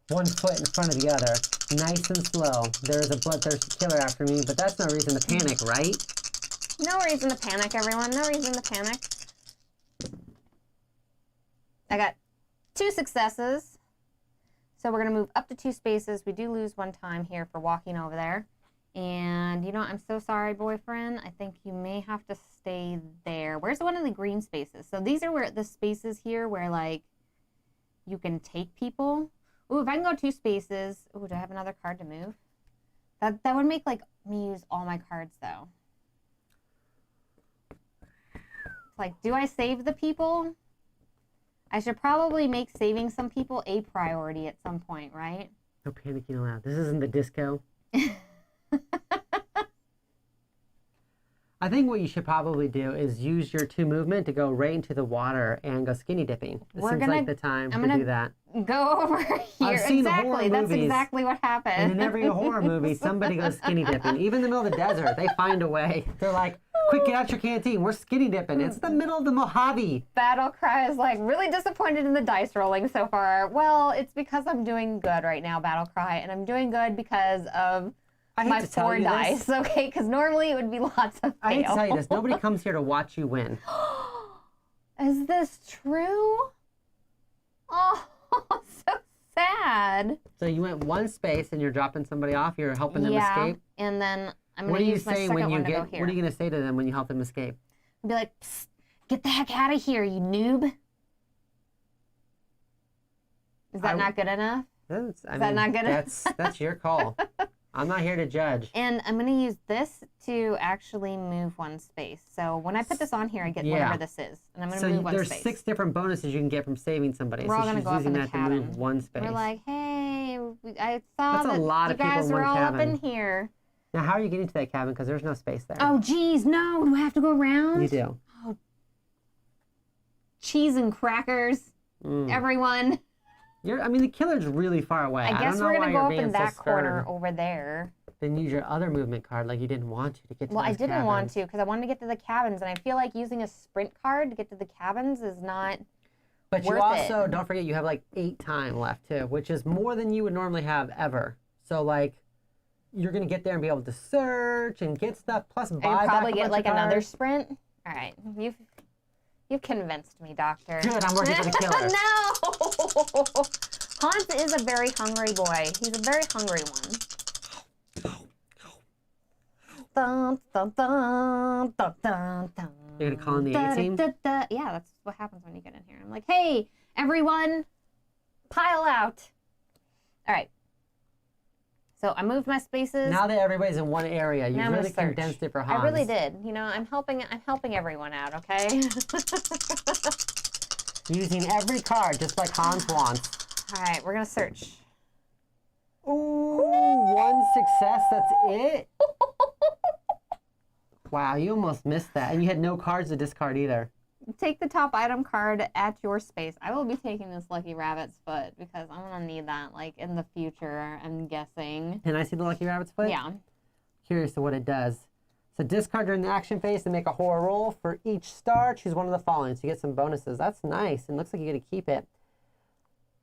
One foot in front of the other, nice and slow. There's a bloodthirsty killer after me, but that's no reason to panic, right? No reason to panic, everyone. No reason to panic. I got 2 successes. So we're going to move up to 2 spaces. We do lose 1 time here for walking over there. And, you know, I'm so sorry, boyfriend. I think you may have to stay there. Where's one of the green spaces? So these are where the spaces here where, like, you can take people. Ooh, if I can go 2 spaces. Ooh, do I have another card to move? That would make, like, me use all my cards, though. It's like, do I save the people? I should probably make saving some people a priority at some point, right? No panicking allowed. This isn't the disco. I think what you should probably do is use your 2 movement to go right into the water and go skinny dipping. This seems like the time to do that. Go over here. I've seen horror Exactly. That's movies, exactly what happened. And in every horror movie, somebody goes skinny dipping. Even in the middle of the desert, they find a way. They're like, quick, get out your canteen. We're skinny dipping. It's the middle of the Mojave. Battle Cry is like really disappointed in the dice rolling so far. Well, it's because I'm doing good right now, Battle Cry, and I'm doing good because of my 4 dice, okay? Because normally it would be lots of fail. I hate to tell you this. Nobody comes here to watch you win. Is this true? Oh, so sad. So you went 1 space and you're dropping somebody off. You're helping them escape. And then I'm going to use my second one to go here. What are you going to say to them when you help them escape? Be like, psst, get the heck out of here, you noob. Is that not good enough? Is that not good enough? That's your call. I'm not here to judge. And I'm going to use this to actually move 1 space. So when I put this on here, I get whatever this is. And I'm going to move 1 space. So there's 6 different bonuses you can get from saving somebody. We're all going to go up in the that cabin. to move 1 space. We're like, hey, I saw That's that a lot you of people guys in were one all cabin. up in here. Now, how are you getting to that cabin? Because there's no space there. Oh, geez, no. Do I have to go around? You do. Oh, cheese and crackers, everyone. The killer's really far away. I guess we're going to go up in that corner over there. Then use your other movement card like you didn't want to get to those cabins. Well, I didn't want to because I wanted to get to the cabins, and I feel like using a sprint card to get to the cabins is not But worth you also, it. don't forget, you have like 8 time left too, which is more than you would normally have ever. So like, you're going to get there and be able to search and get stuff, plus buy and probably back a get bunch like of another cards. sprint. All right, you've convinced me, Doctor. Good, I'm working for the killer. No, Hans is a very hungry boy. He's a very hungry one. Dun, dun, dun, dun, dun, dun. You're gonna call in the A-team? Yeah, that's what happens when you get in here. I'm like, hey, everyone, pile out. All right. So I moved my spaces. Now that everybody's in one area, you Now I'm really gonna search. condensed it for Hans. I really did. You know, I'm helping everyone out, okay? Using every card, just like Hans wants. All right, we're gonna search. Ooh, 1 success, that's it? Wow, you almost missed that. And you had no cards to discard either. Take the top item card at your space. I will be taking this lucky rabbit's foot because I'm gonna need that like in the future, I'm guessing. Can I see the lucky rabbit's foot? Yeah. Curious to what it does. So discard during the action phase to make a horror roll. For each star, choose one of the following. So you get some bonuses. That's nice. And looks like you get to keep it.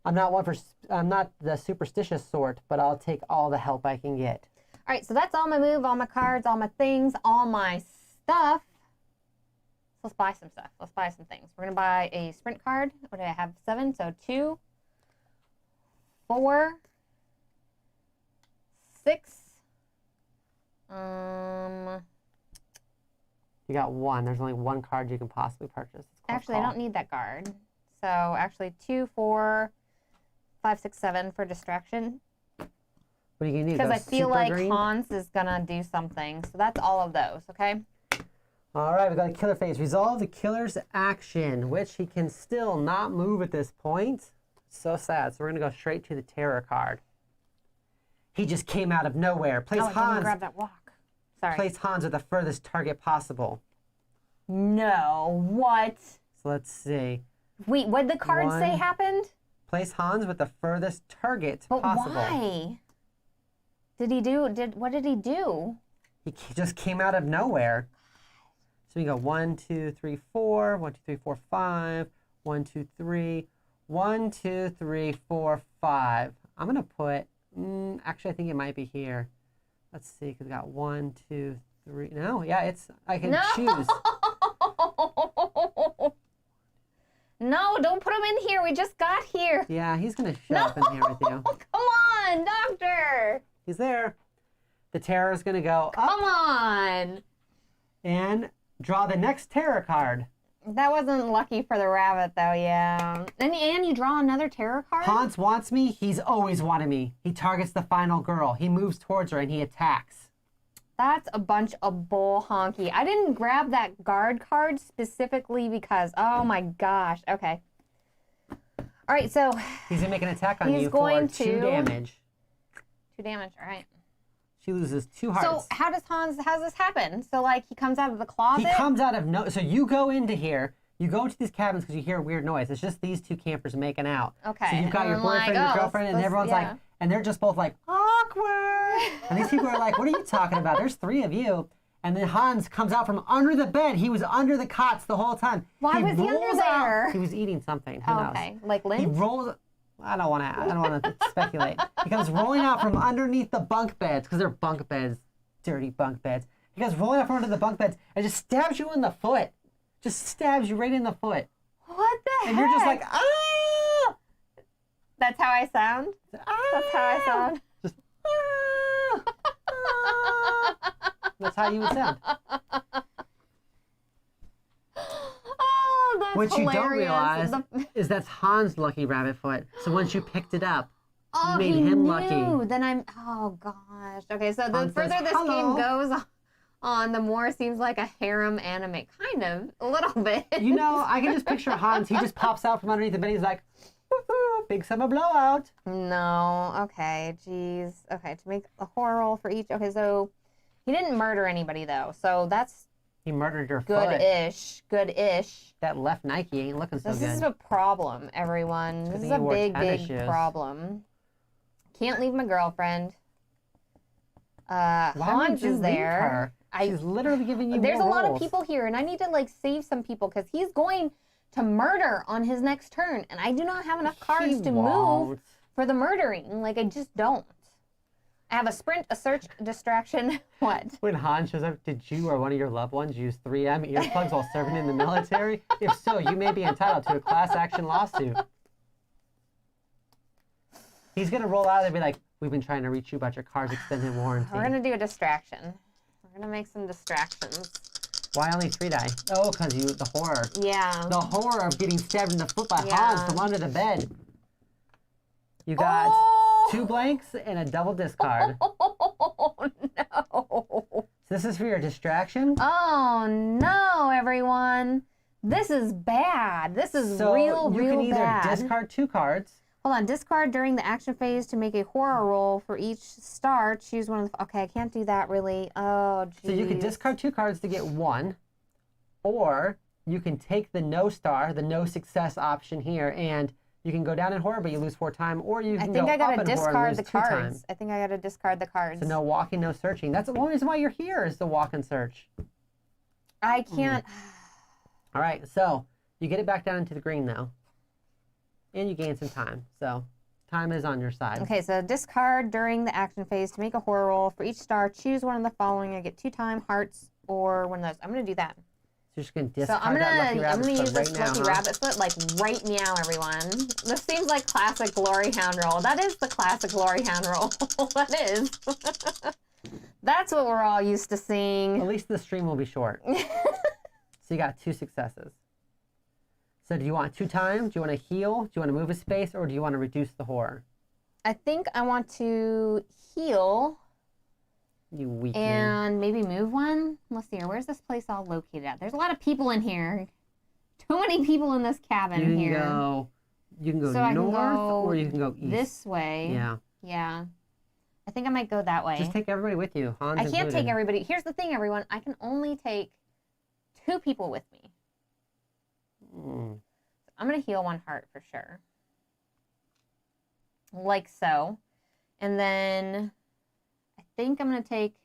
I'm not the superstitious sort, but I'll take all the help I can get. All right, so that's all my move, all my cards, all my things, all my stuff. So let's buy some stuff. Let's buy some things. We're gonna buy a sprint card. What do I have? 7, so 2, 4, 6. You got 1. There's only 1 card you can possibly purchase. Actually, I don't need that card. So actually 2, 4, 5, 6, 7 for distraction. What are you going to do? Because Go I feel super like green? Hans is going to do something. So that's all of those, okay? All right, we got a killer phase. Resolve the killer's action, which he can still not move at this point. So sad. So we're going to go straight to the terror card. He just came out of nowhere. Place I didn't Hans. grab that rock. Sorry. Place Hans at the furthest target possible. No, what? So let's see. Wait, what did the card say One. happened? Place Hans with the furthest target But possible. why? What did he do? He just came out of nowhere. So we go 1, 2, 3, 4. 1, 2, 3, 4, 5. 1, 2, 3. 1, 2, 3, 4, 5. I'm going to put, actually, I think it might be here. Let's see, because we got 1, 2, 3. No, yeah, I can choose. No, don't put him in here. We just got here. Yeah, he's going to show up in here with you. Come on, doctor. He's there. The terror is going to go up Come on. and draw the next terror card. That wasn't lucky for the rabbit, though, yeah. And you draw another terror card? Hans wants me. He's always wanted me. He targets the final girl. He moves towards her and he attacks. That's a bunch of bull honky. I didn't grab that guard card specifically because, oh my gosh. Okay. All right, so. He's going to make an attack on He's you going for 2 to- damage. 2 damage, all right. She loses 2 hearts. So how's this happen? So like he comes out of the closet? He comes out of so you go into here. You go into these cabins because you hear a weird noise. It's just these 2 campers making out. Okay. So you've got And your I'm boyfriend, like, your oh, girlfriend, and this- everyone's yeah. like, and they're just both like, awkward. And these people are like, what are you talking about? There's 3 of you. And then Hans comes out from under the bed. He was under the cots the whole time. Why was he under rolls out- there? He was eating something. Who Oh, knows? okay. Like He lint? rolls. I don't want to speculate. He comes rolling out from underneath the bunk beds because they're bunk beds, dirty bunk beds. He comes rolling out from under the bunk beds and just stabs you in the foot. Just stabs you right in the foot. What the heck? And you're just like, ah! That's how I sound? Ah! That's how I sound? Just, ah! Ah! That's how you would sound. Oh, that's What you hilarious. don't realize is that's Hans' lucky rabbit foot. So once you picked it up, Oh, made he him knew. lucky. Then I'm, oh gosh. Okay, so the Hans further says, this "Hello." game goes on, the more it seems like a harem anime. Kind of, a little bit. you know, I can just picture Hans. He just pops out from underneath the bed. He's like, woo-hoo, big summer blowout. No, okay, jeez. Okay, to make a horror roll for each. Okay, so he didn't murder anybody though, so that's He murdered your foot. good-ish. Good-ish. That left Nike ain't looking so This good. is a problem, everyone. This good is thing a you wore big, tennis big shoes. problem. Can't leave my girlfriend. Why would Hans you is leave there. her? She's literally giving you There's a more lot of rolls. people here, and I need to like save some people because he's going to murder on his next turn, and I do not have enough cards He to won't. move for the murdering. Like I just don't. I have a sprint, a search, a distraction. What? When Hans shows up, did you or one of your loved ones use 3M earplugs while serving in the military? If so, you may be entitled to a class action lawsuit. He's going to roll out and be like, we've been trying to reach you about your car's extended warranty. We're gonna do a distraction. We're gonna make some distractions. Why only 3 die? Oh, because the horror. Yeah. The horror of getting stabbed in the foot by Yeah. Hans from under the bed. You got Oh! 2 blanks and a double discard. Oh no. So this is for your distraction. Oh no, everyone. This is bad. This is So real you can either bad. discard 2 cards. Hold on. Discard during the action phase to make a horror roll for each star. Choose one of the. Okay, I can't do that really. Oh, geez. So you can discard 2 cards to get 1, or you can take the no star, the no success option here, and you can go down in horror, but you lose 4 times, or you I can think go I up gotta in horror and discard lose the 2 cards. times. I think I gotta discard the cards. So no walking, no searching. That's the only reason why you're here is to walk and search. I can't. All right, so you get it back down into the green now, and you gain some time. So time is on your side. Okay, so discard during the action phase to make a horror roll for each star. Choose one of the following. I get 2 time hearts or one of those. I'm gonna do that. So you're just gonna So discard I'm that lucky gonna rabbit use foot this right now, lucky huh? rabbit foot like right meow, everyone. This seems like classic GloryHoundd roll. That is the classic GloryHoundd roll. That is. That's what we're all used to seeing. At least the stream will be short. So you got 2 successes. So do you want 2 times? Do you want to heal? Do you want to move a space? Or do you want to reduce the horror? I think I want to heal You weakling. and maybe move one. Let's see here. Where's this place all located at? There's a lot of people in here. Too many people in this cabin here. You can go So I can north go or you can go east. This way. Yeah. Yeah. I think I might go that way. Just take everybody with you. Hans I can't included. take everybody. Here's the thing, everyone. I can only take 2 people with me. I'm going to heal 1 heart for sure. Like so. And then I think I'm going to take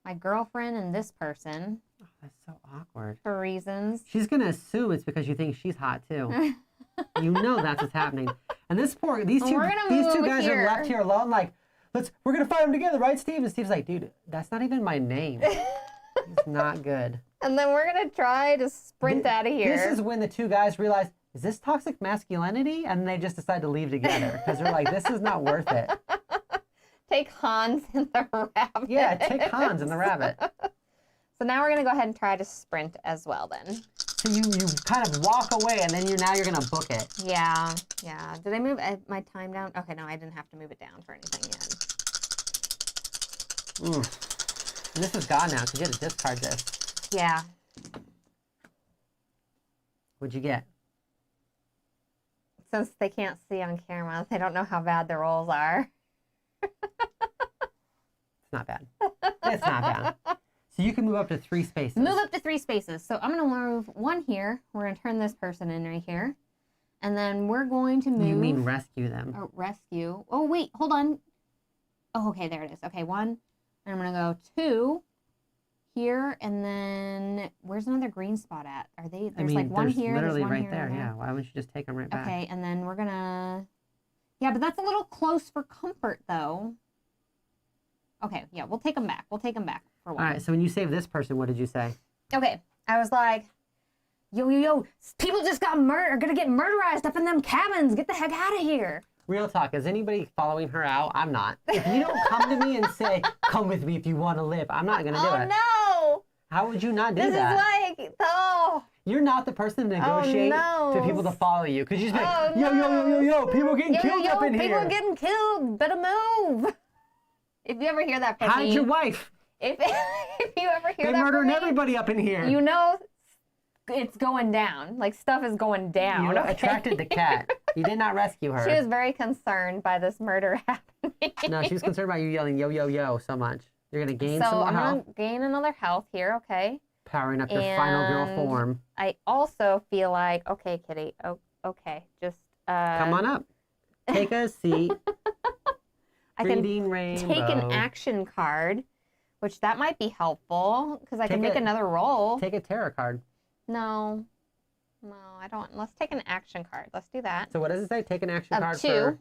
my girlfriend and this person. Oh, that's so awkward. For reasons. She's going to assume it's because you think she's hot too. You know that's what's happening. And these two guys are left here alone like, we're going to fight them together, right, Steve? And Steve's like, dude, that's not even my name. It's not good. And then we're going to try to sprint out of here. This is when the 2 guys realize, is this toxic masculinity? And they just decide to leave together because they're like, this is not worth it. Take Hans and the rabbit. Yeah, take Hans and the rabbit. So now we're going to go ahead and try to sprint as well then. So you kind of walk away and then now you're going to book it. Yeah. Did I move my time down? Okay, no, I didn't have to move it down for anything yet. And this is gone now because you had to discard this. Yeah. What'd you get? Since they can't see on camera, they don't know how bad the rolls are. It's not bad. It's not bad. So you can move up to 3 spaces. Move up to 3 spaces. So I'm going to move 1 here. We're going to turn this person in right here. And then we're going to move. You mean rescue them. Or rescue. Oh, wait. Hold on. Oh, okay. There it is. Okay, 1. And I'm going to go 2 here. And then where's another green spot at? Are they? There's like 1 here. Literally there's 1 right here, there. Yeah. Why wouldn't you just take them right back? Okay. And then we're going to. Yeah, but that's a little close for comfort, though. Okay. Yeah, we'll take them back. We'll take them back for 1. All right. So when you save this person, what did you say? Okay. I was like, yo, people just got are gonna get murderized up in them cabins. Get the heck out of here. Real talk. Is anybody following her out? I'm not. If you don't come to me and say, come with me if you want to live, I'm not going to do it. Oh, no. How would you not do This that? is like, oh. You're not the person to negotiate for people to follow you. Because you just be like, Oh, yo, people getting killed up in here. People are getting killed. Better move. If you ever hear that from me. Hide your wife. If you ever hear They're that murdering from me, everybody up in here. you know it's going down. Like, stuff is going down. You attracted the cat. You did not rescue her. She was very concerned by this murder happening. No, she was concerned about you yelling yo so much. You're going to gain some more I'm health. going to gain another health here, okay? Powering up your final girl form. I also feel like, okay, kitty, okay, just... Come on up. Take a seat. I can Reading rainbow. take an action card, which that might be helpful, because I can make another roll. Take a tarot card. No, I don't. Let's take an action card. Let's do that. So what does it say? Take an action card 2. for...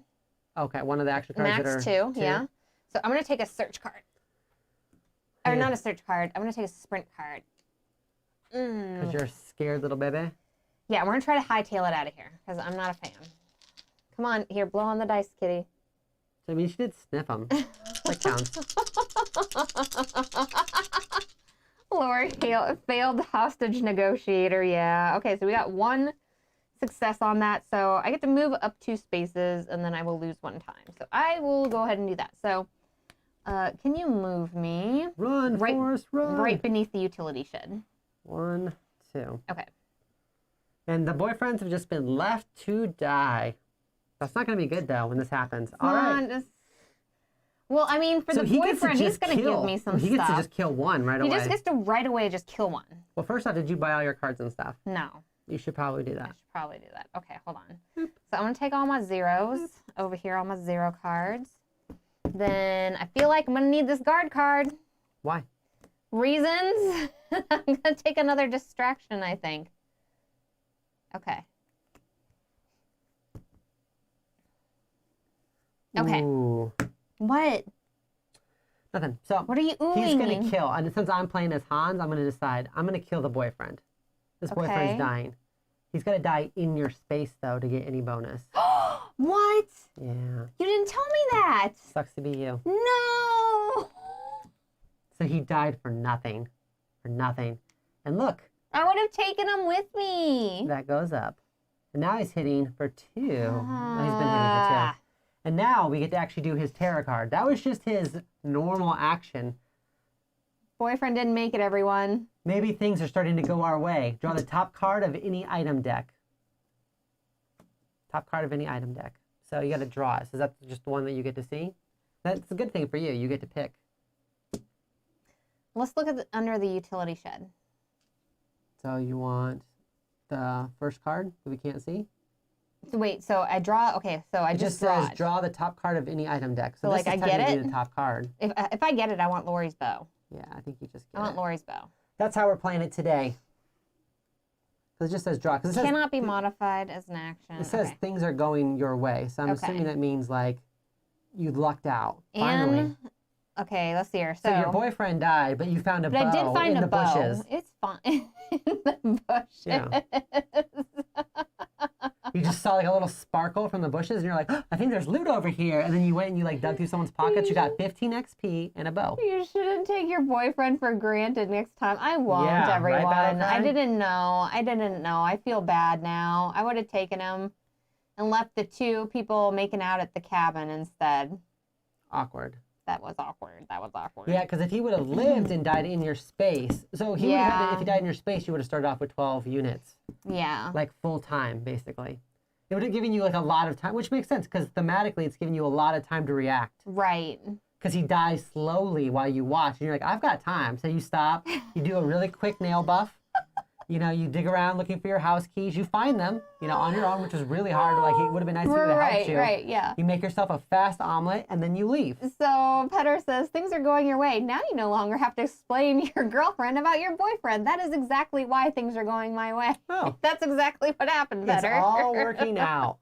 Okay, one of the action cards Max that are... 2, yeah. So I'm going to take a search card. Or not a search card. I'm going to take a sprint card. Because you're a scared little baby? Yeah, we're going to try to hightail it out of here, because I'm not a fan. Come on, here, blow on the dice, kitty. So, I mean, she did sniff them. That counts. Lori failed hostage negotiator, yeah. Okay, so we got 1 success on that. So I get to move up 2 spaces, and then I will lose 1 time. So I will go ahead and do that. So can you move me? Run, Forrest, run. Right beneath the utility shed. 1, 2. Okay. And the boyfriends have just been left to die. That's not going to be good, though, when this happens. All right. Well, I mean, for the boyfriend, he's going to give me some stuff. He gets to just kill 1 right away. He just gets to right away just kill 1. Well, first off, did you buy all your cards and stuff? No. You should probably do that. I should probably do that. Okay, hold on. So I'm going to take all my zeros over here, all my 0 cards. Then I feel like I'm going to need this guard card. Why? Reasons? I'm going to take another distraction, I think. Okay. Okay. Ooh. What? Nothing. So What are you oohing? he's going to kill. And since I'm playing as Hans, I'm going to decide. I'm going to kill the boyfriend. This boyfriend's dying. He's got to die in your space, though, to get any bonus. What? Yeah. You didn't tell me that. Sucks to be you. No. So he died for nothing. For nothing. And look. I would have taken him with me. That goes up. And now he's hitting for 2. Well, he's been hitting for 2. And now we get to actually do his tarot card. That was just his normal action. Boyfriend didn't make it, everyone. Maybe things are starting to go our way. Draw the top card of any item deck. Top card of any item deck. So you got to draw it. So is that just the one that you get to see? That's a good thing for you. You get to pick. Let's look at under the utility shed. So you want the first card that we can't see? So wait, so I draw, okay, so I just says draw the top card of any item deck. So like I get it? The top card. If I get it, I want Lori's bow. Yeah, I think you just get I want it. Lori's bow. That's how we're playing it today. Because it just says draw. It says, cannot be modified as an action. It says things are going your way. So I'm assuming that means like you lucked out. Finally. And, okay, let's see here. So your boyfriend died, but you found a bow I did find in a the bow. bushes. It's fine. In the bushes. Yeah. You just saw like a little sparkle from the bushes, and you're like, oh, I think there's loot over here. And then you went and you like dug through someone's pockets. You got 15 XP and a bow. You shouldn't take your boyfriend for granted next time. I won't, everyone. Right, I didn't know. I feel bad now. I would have taken him and left the two people making out at the cabin instead. Awkward. That was awkward. Yeah, because if he would have lived and died in your space, so he would have, if he died in your space, you would have started off with 12 units. Yeah. Like full time, basically. It would have given you like a lot of time, which makes sense because thematically it's giving you a lot of time to react. Right. Because he dies slowly while you watch, and you're like, I've got time. So you stop, you do a really quick nail buff. You know, you dig around looking for your house keys. You find them, you know, on your own, which is really hard. Like, it would have been nice for you to help you. Right, yeah. You make yourself a fast omelet, and then you leave. So Petter says, things are going your way. Now you no longer have to explain to your girlfriend about your boyfriend. That is exactly why things are going my way. Oh. That's exactly what happened, Petter. It's all working out.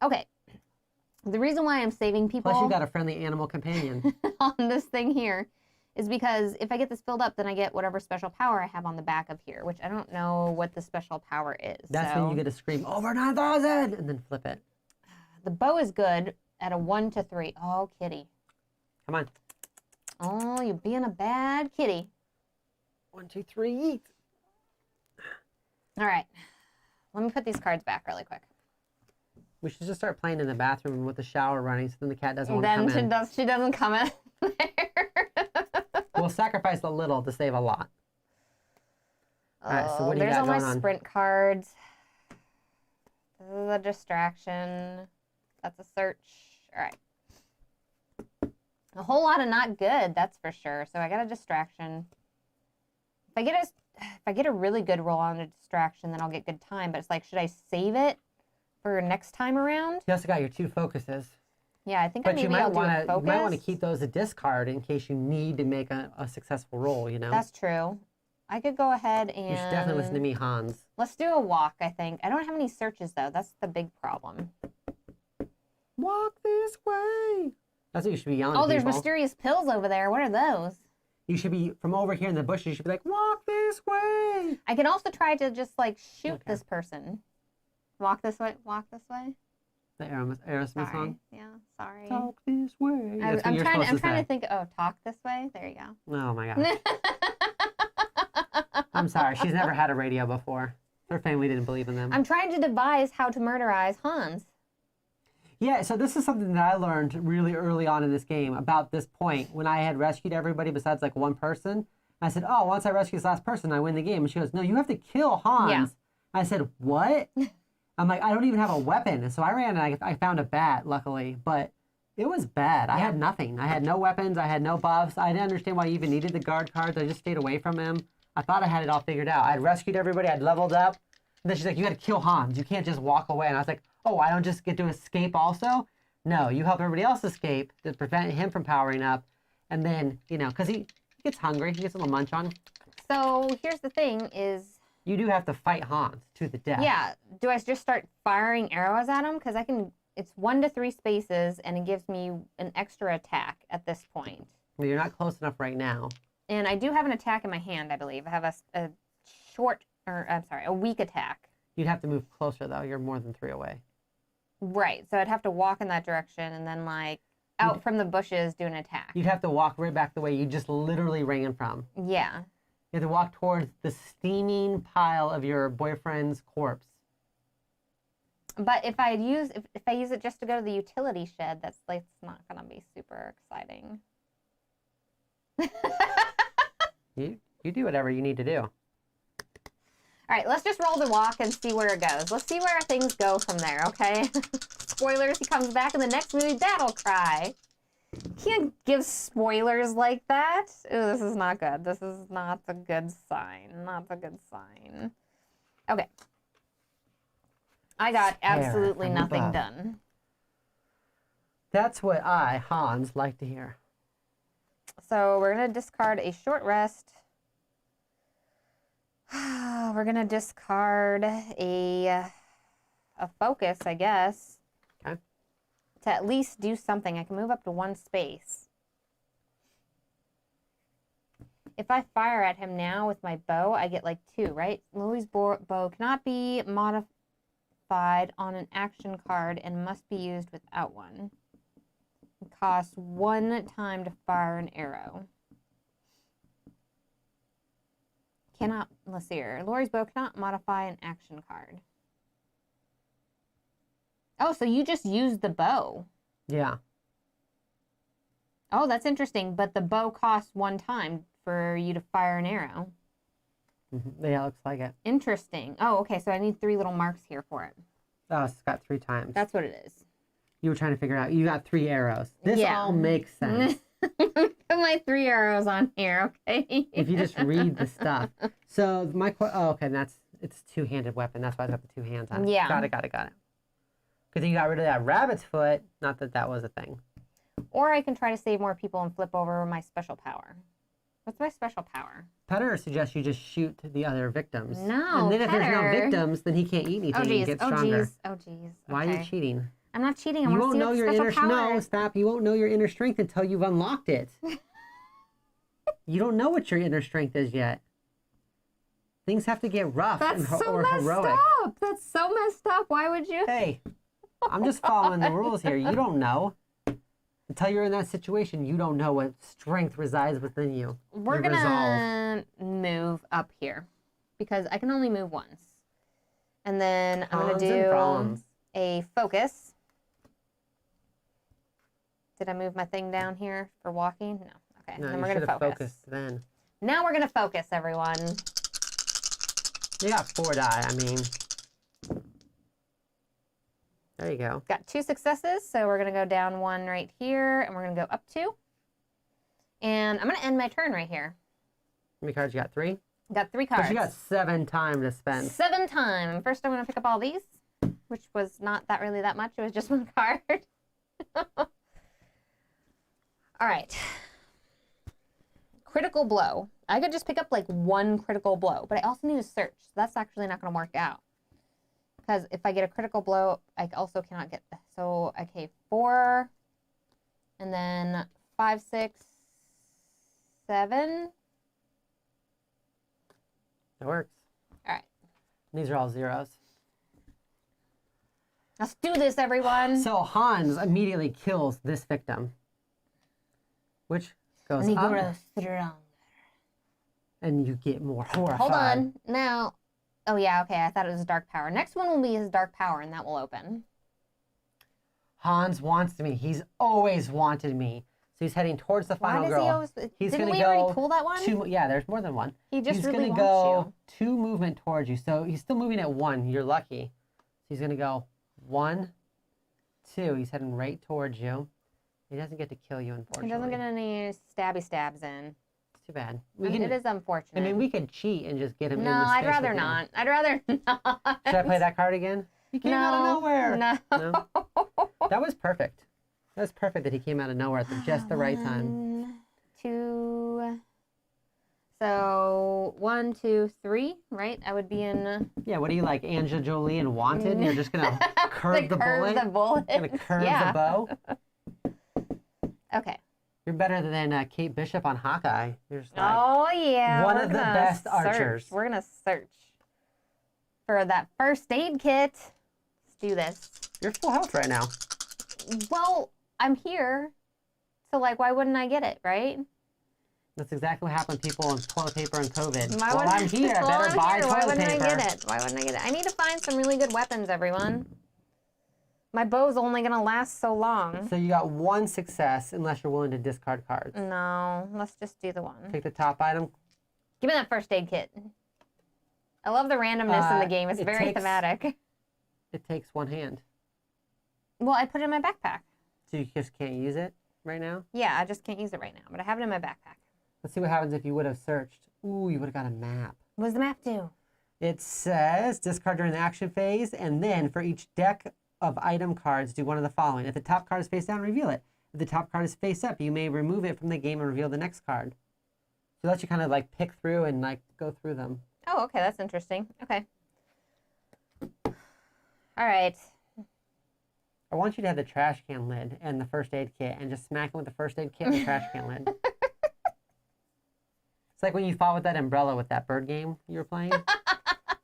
Okay. The reason why I'm saving people... Plus, you got a friendly animal companion. on this thing here is because if I get this filled up, then I get whatever special power I have on the back of here, which I don't know what the special power is. That's when you get to scream, over 9,000, and then flip it. The bow is good at a 1 to 3. Oh, kitty. Come on. Oh, you're being a bad kitty. 1, 2, 3, eat. All right. Let me put these cards back really quick. We should just start playing in the bathroom with the shower running so then the cat doesn't want to come in. Then she doesn't come in there. We'll sacrifice a little to save a lot. All right, so what do you there's got all going my on? sprint cards. This is a distraction. That's a search. All right. A whole lot of not good, that's for sure. So I got a distraction. If I get a really good roll on a distraction, then I'll get good time. But it's like, should I save it for next time around? You also got your 2 focuses. Yeah, I think But maybe you might I'll do a focus. you might want to keep those a discard in case you need to make a successful roll, you know? That's true. I could go ahead and... You should definitely listen to me, Hans. Let's do a walk, I think. I don't have any searches, though. That's the big problem. Walk this way. That's what you should be yelling at Oh, there's people. mysterious pills over there. What are those? You should be, from over here in the bushes, you should be like, walk this way. I can also try to just, like, shoot this person. Walk this way. Walk this way. The Aerosmith song? Yeah, sorry. Talk this way. That's what I'm you're trying supposed to say. think, talk this way? There you go. Oh my gosh. I'm sorry. She's never had a radio before. Her family didn't believe in them. I'm trying to devise how to murderize Hans. Yeah, so this is something that I learned really early on in this game about this point when I had rescued everybody besides like one person. I said, oh, once I rescue this last person, I win the game. And she goes, no, you have to kill Hans. Yeah. I said, what? I'm like, I don't even have a weapon. And so I ran and I found a bat, luckily. But it was bad. I had nothing. I had no weapons. I had no buffs. I didn't understand why you even needed the guard cards. I just stayed away from him. I thought I had it all figured out. I'd rescued everybody. I'd leveled up. And then she's like, you got to kill Hans. You can't just walk away. And I was like, oh, I don't just get to escape also? No, you help everybody else escape to prevent him from powering up. And then, you know, because he gets hungry. He gets a little munch on. So here's the thing is... You do have to fight Hans to the death. Yeah. Do I just start firing arrows at him? Because I can... It's 1 to 3 spaces, and it gives me an extra attack at this point. Well, you're not close enough right now. And I do have an attack in my hand, I believe. I have a a weak attack. You'd have to move closer, though. You're more than 3 away. Right. So I'd have to walk in that direction and then, like, out from the bushes do an attack. You'd have to walk right back the way you just literally ran from. Yeah. You have to walk towards the steaming pile of your boyfriend's corpse. But if I use it just to go to the utility shed, that's like not gonna be super exciting. You do whatever you need to do. All right, let's just roll the walk and see where it goes. Let's see where things go from there, okay? Spoilers, he comes back in the next movie, Battle Cry. Can't give spoilers like that. Ooh, this is not good. This is not a good sign. Not a good sign. Okay. I got absolutely nothing done. That's what I, Hans, like to hear. So we're going to discard a short rest. We're going to discard a focus, I guess. Okay. To at least do something. I can move up to one space. If I fire at him now with my bow, I get like 2, right? Louis' bow cannot be modified on an action card and must be used without one. It costs 1 time to fire an arrow. Let's see here. Lori's bow cannot modify an action card. Oh, so you just used the bow. Yeah. Oh, that's interesting. But the bow costs 1 time for you to fire an arrow. Yeah, looks like it. Interesting. Oh, okay. So I need 3 little marks here for it. Oh, it's got 3 times. That's what it is. You were trying to figure out. You got 3 arrows. This all makes sense. Put my 3 arrows on here, okay? If you just read the stuff. So okay, it's a 2-handed weapon. That's why it's got the 2 hands on it. Yeah. Got it. Because you got rid of that rabbit's foot. Not that that was a thing. Or I can try to save more people and flip over my special power. What's my special power? Petter suggests you just shoot the other victims. No, And then if there's no Petter. victims, then he can't eat anything and get stronger. Oh, geez. Why are you cheating? I'm not cheating. I You want won't to see know what your special inner power no, is. stop. You won't know your inner strength until you've unlocked it. You don't know what your inner strength is yet. Things have to get rough That's so or messed heroic. up. That's so messed up. Why would you? Hey, I'm just following the rules here. You don't know. Until you're in that situation, you don't know what strength resides within you. We're Your going to move up here because I can only move once. And then I'm going to do a focus. Did I move my thing down here for walking? No. Okay. No, then you we're going to focus. focused then. Now we're going to focus, everyone. You got 4 die. I mean, there you go. Got 2 successes, so we're going to go down 1 right here, and we're going to go up 2. And I'm going to end my turn right here. How many cards you got? 3? Got 3 cards. But you got 7 time to spend. 7 time. First, I'm going to pick up all these, which was not really that much. It was just 1 card. All right. Critical blow. I could just pick up like 1 critical blow, but I also need to search. So that's actually not going to work out. Because if I get a critical blow, I also cannot get... So, okay, 4, and then 5, 6, 7. It works. All right. These are all zeros. Let's do this, everyone. So Hans immediately kills this victim, which goes and he up, grows stronger. and you get more horrified. Hold on. Now, oh yeah, okay, I thought it was dark power. Next one will be his dark power, and that will open. Hans wants me. He's always wanted me. So he's heading towards the final girl. Why does he always... He's Didn't gonna we go already pull that one? Yeah, there's more than one. He just he's really gonna wants go 2 movement towards you. So he's still moving at 1. You're lucky. So he's gonna go 1, 2. He's heading right towards you. He doesn't get to kill you, unfortunately. He doesn't get any stabby stabs in. It's too bad. It is unfortunate. I mean, we could cheat and just get him in No, the space I'd rather with you. not. I'd rather not. Should I play that card again? He came out of nowhere. No. That was perfect. That was perfect that he came out of nowhere at just the right time. 1, 2. So 1, 2, 3, right? I would be in. Yeah, what do you like, Angela Jolie and Wanted? You're just gonna curve the bullet? The bullet. Gonna curve the bow? Okay. You're better than Kate Bishop on Hawkeye. You're just like Oh yeah. one we're of the gonna best search. archers. We're gonna search for that first aid kit. Let's do this. You're full health right now. Well, I'm here, so like, why wouldn't I get it, right? That's exactly what happened to people on toilet paper and COVID. Why Well, wouldn't- I'm here. I Well, better I'm buy here. toilet Why wouldn't paper. I get it? Why wouldn't I get it? I need to find some really good weapons, everyone. My bow's only going to last so long. So you got 1 success unless you're willing to discard cards. No, let's just do the one. Take the top item. Give me that first aid kit. I love the randomness in the game. It's very thematic. It takes 1 hand. Well, I put it in my backpack. So you just can't use it right now? Yeah, I just can't use it right now, but I have it in my backpack. Let's see what happens if you would have searched. Ooh, you would have got a map. What does the map do? It says discard during the action phase, and then for each deck of item cards, do one of the following. If the top card is face down, reveal it. If the top card is face up, you may remove it from the game and reveal the next card. So it lets you kind of like pick through and like go through them. Oh, okay, that's interesting. Okay. All right. I want you to have the trash can lid and the first aid kit and just smack it with the first aid kit and the trash can lid. It's like when you fought with that umbrella with that bird game you were playing.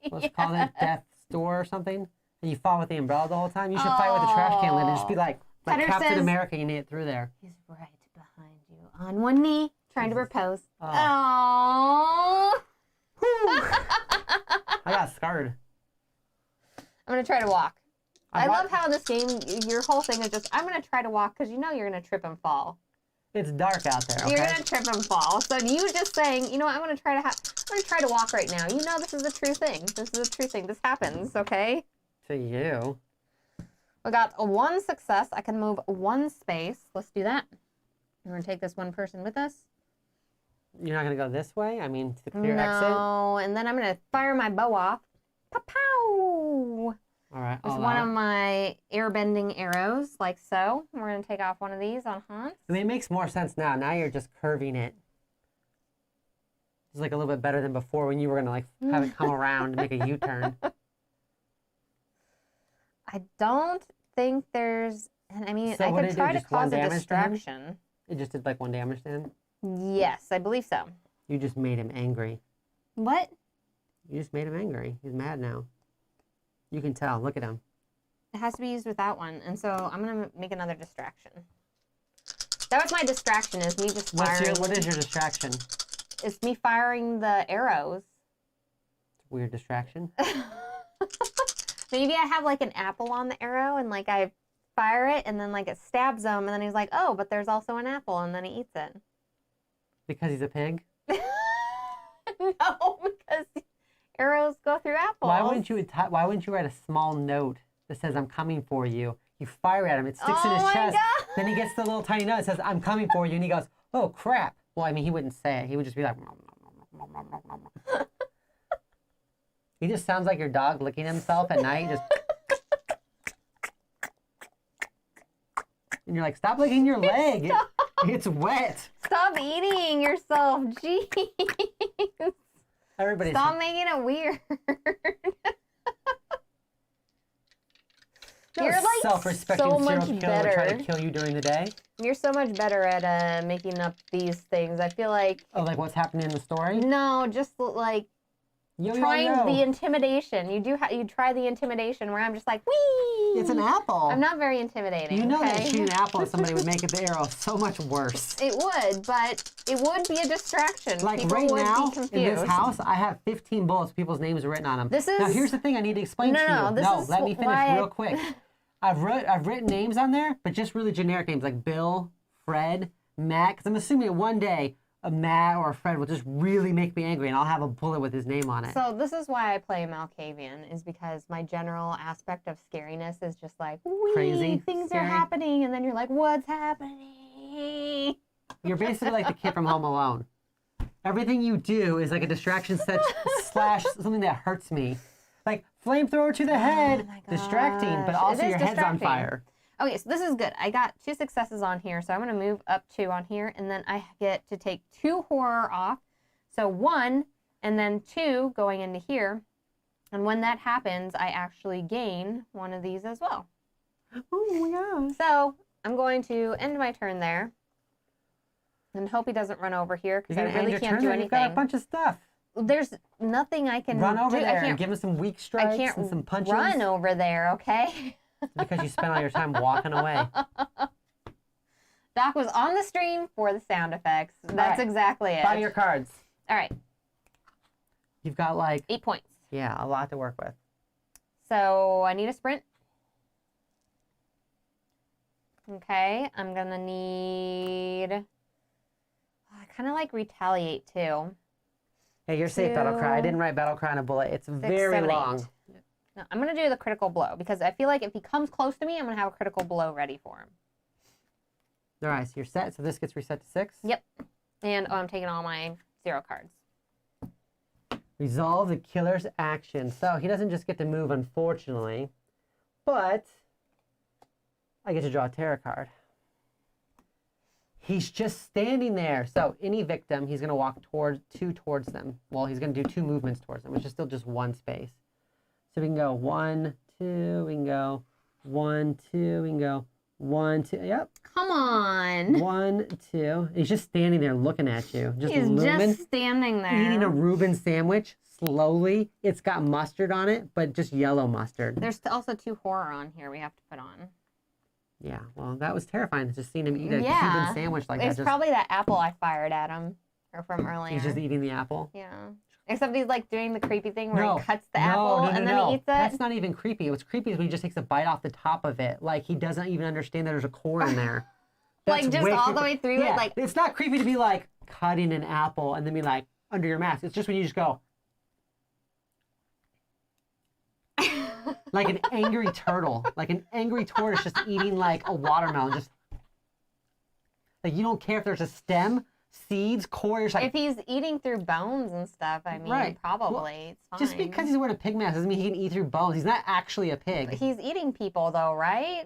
What's it called? Death's Door or something? And you fought with the umbrella the whole time? You should fight with the trash can lid and just be like Captain says, America, you need it through there. He's right behind you on one knee, trying to propose. Oh. Oh. I got scarred. I'm going to try to walk. I love how this game, your whole thing is just, I'm going to try to walk because you know you're going to trip and fall. It's dark out there, okay? You're going to trip and fall. So you just saying, you know what, I'm going to try to walk right now. You know this is a true thing. This is a true thing. This happens, okay? To you. We got a 1 success. I can move 1 space. Let's do that. We're going to take this 1 person with us. You're not going to go this way? I mean, to the clear exit? No, and then I'm going to fire my bow off. Pow-pow! All right. It's one of my airbending arrows, like so. We're going to take off one of these on Hans. I mean, it makes more sense now. Now you're just curving it. It's like a little bit better than before when you were going to like have it come around and make a U-turn. I don't think there's... I mean, So I what could did it try do, to just 1 cause a damage to him? distraction. It just did like 1 damage to him? Yes, I believe so. You just made him angry. What? You just made him angry. He's mad now. You can tell. Look at him. It has to be used with that one. And so I'm going to make another distraction. That was my distraction, is me just firing. What is your distraction? It's me firing the arrows. Weird distraction. Maybe I have like an apple on the arrow and like I fire it and then like it stabs him and then he's like, oh, but there's also an apple, and then he eats it. Because he's a pig? No, because arrows go through apples. Why wouldn't you write a small note that says, I'm coming for you? You fire at him, it sticks in his chest. God. Then he gets the little tiny note that says, I'm coming for you, and he goes, oh, crap. Well, I mean, he wouldn't say it. He would just be like, he just sounds like your dog licking himself at night. Just. And you're like, stop licking your leg. It's wet. Stop eating yourself. Jeez. Stop making it weird. You're like self-respecting so serial much killer better. would try to kill you during the day. You're so much better at making up these things. I feel like. Oh, like what's happening in the story? No, just like trying the intimidation. You try the intimidation where I'm just like, whee! It's an apple. I'm not very intimidating. You know okay? that shooting an apple at somebody would make the arrow so much worse. It would, but it would be a distraction. Like People right would now, be confused. in this house, I have 15 bullets with people's names written on them. This is... Now, here's the thing I need to explain to you. Let me finish real quick. I've written names on there, but just really generic names like Bill, Fred, Matt, because I'm assuming that one day a Matt or a Fred will just really make me angry, and I'll have a bullet with his name on it. So this is why I play Malkavian, is because my general aspect of scariness is just like, wee, crazy, things scary. are happening, and then you're like, what's happening? You're basically like the kid from Home Alone. Everything you do is like a distraction slash something that hurts me. Like flamethrower to the head, distracting, but also your head's on fire. Okay, so this is good. I got 2 successes on here, so I'm going to move up 2 on here, and then I get to take 2 horror off. So 1, and then 2 going into here. And when that happens, I actually gain one of these as well. Oh my gosh. So I'm going to end my turn there, and hope he doesn't run over here, because I really can't do anything. You've got a bunch of stuff. There's nothing I can do. Run over there and give him some weak strikes and some punches. I can't run over there, okay? Because you spent all your time walking away. Doc was on the stream for the sound effects. That's exactly it. Buy your cards. All right. You've got like... 8 points. Yeah, a lot to work with. So I need a sprint. Okay, I'm gonna need. I kind of like retaliate too. Hey, you're safe, Battle Cry. I didn't write Battle Cry on a bullet. It's very 7, long. 8. No, I'm gonna do the critical blow because I feel like if he comes close to me, I'm gonna have a critical blow ready for him. All right, so you're set. So this gets reset to 6. Yep. And I'm taking all my 0 cards. Resolve the killer's action. So he doesn't just get to move, unfortunately, but I get to draw a tarot card. He's just standing there. So any victim, he's going to walk towards them. Well, he's going to do 2 movements towards them, which is still just 1 space. So we can go 1, 2, we can go 1, 2, we can go 1, 2. Yep. Come on. 1, 2. He's just standing there looking at you. He's just standing there. Eating a Reuben sandwich slowly. It's got mustard on it, but just yellow mustard. There's also 2 horror on here we have to put on. Yeah, well, that was terrifying. Just seeing him eat a Cuban sandwich like that. It's probably that apple I fired at him, or from earlier. He's just eating the apple? Yeah. Except he's like doing the creepy thing where he cuts the apple and then he eats it. That's not even creepy. What's creepy is when he just takes a bite off the top of it. Like he doesn't even understand that there's a core in there. Like just all the way through it? Like it's not creepy to be like cutting an apple and then be like under your mask. It's just when you just go. Like an angry turtle. Like an angry tortoise just eating like a watermelon. Just like you don't care if there's a stem, seeds, core. You're just like, if he's eating through bones and stuff, I mean, probably well, it's fine. Just because he's wearing a pig mask doesn't mean he can eat through bones. He's not actually a pig. He's eating people though, right?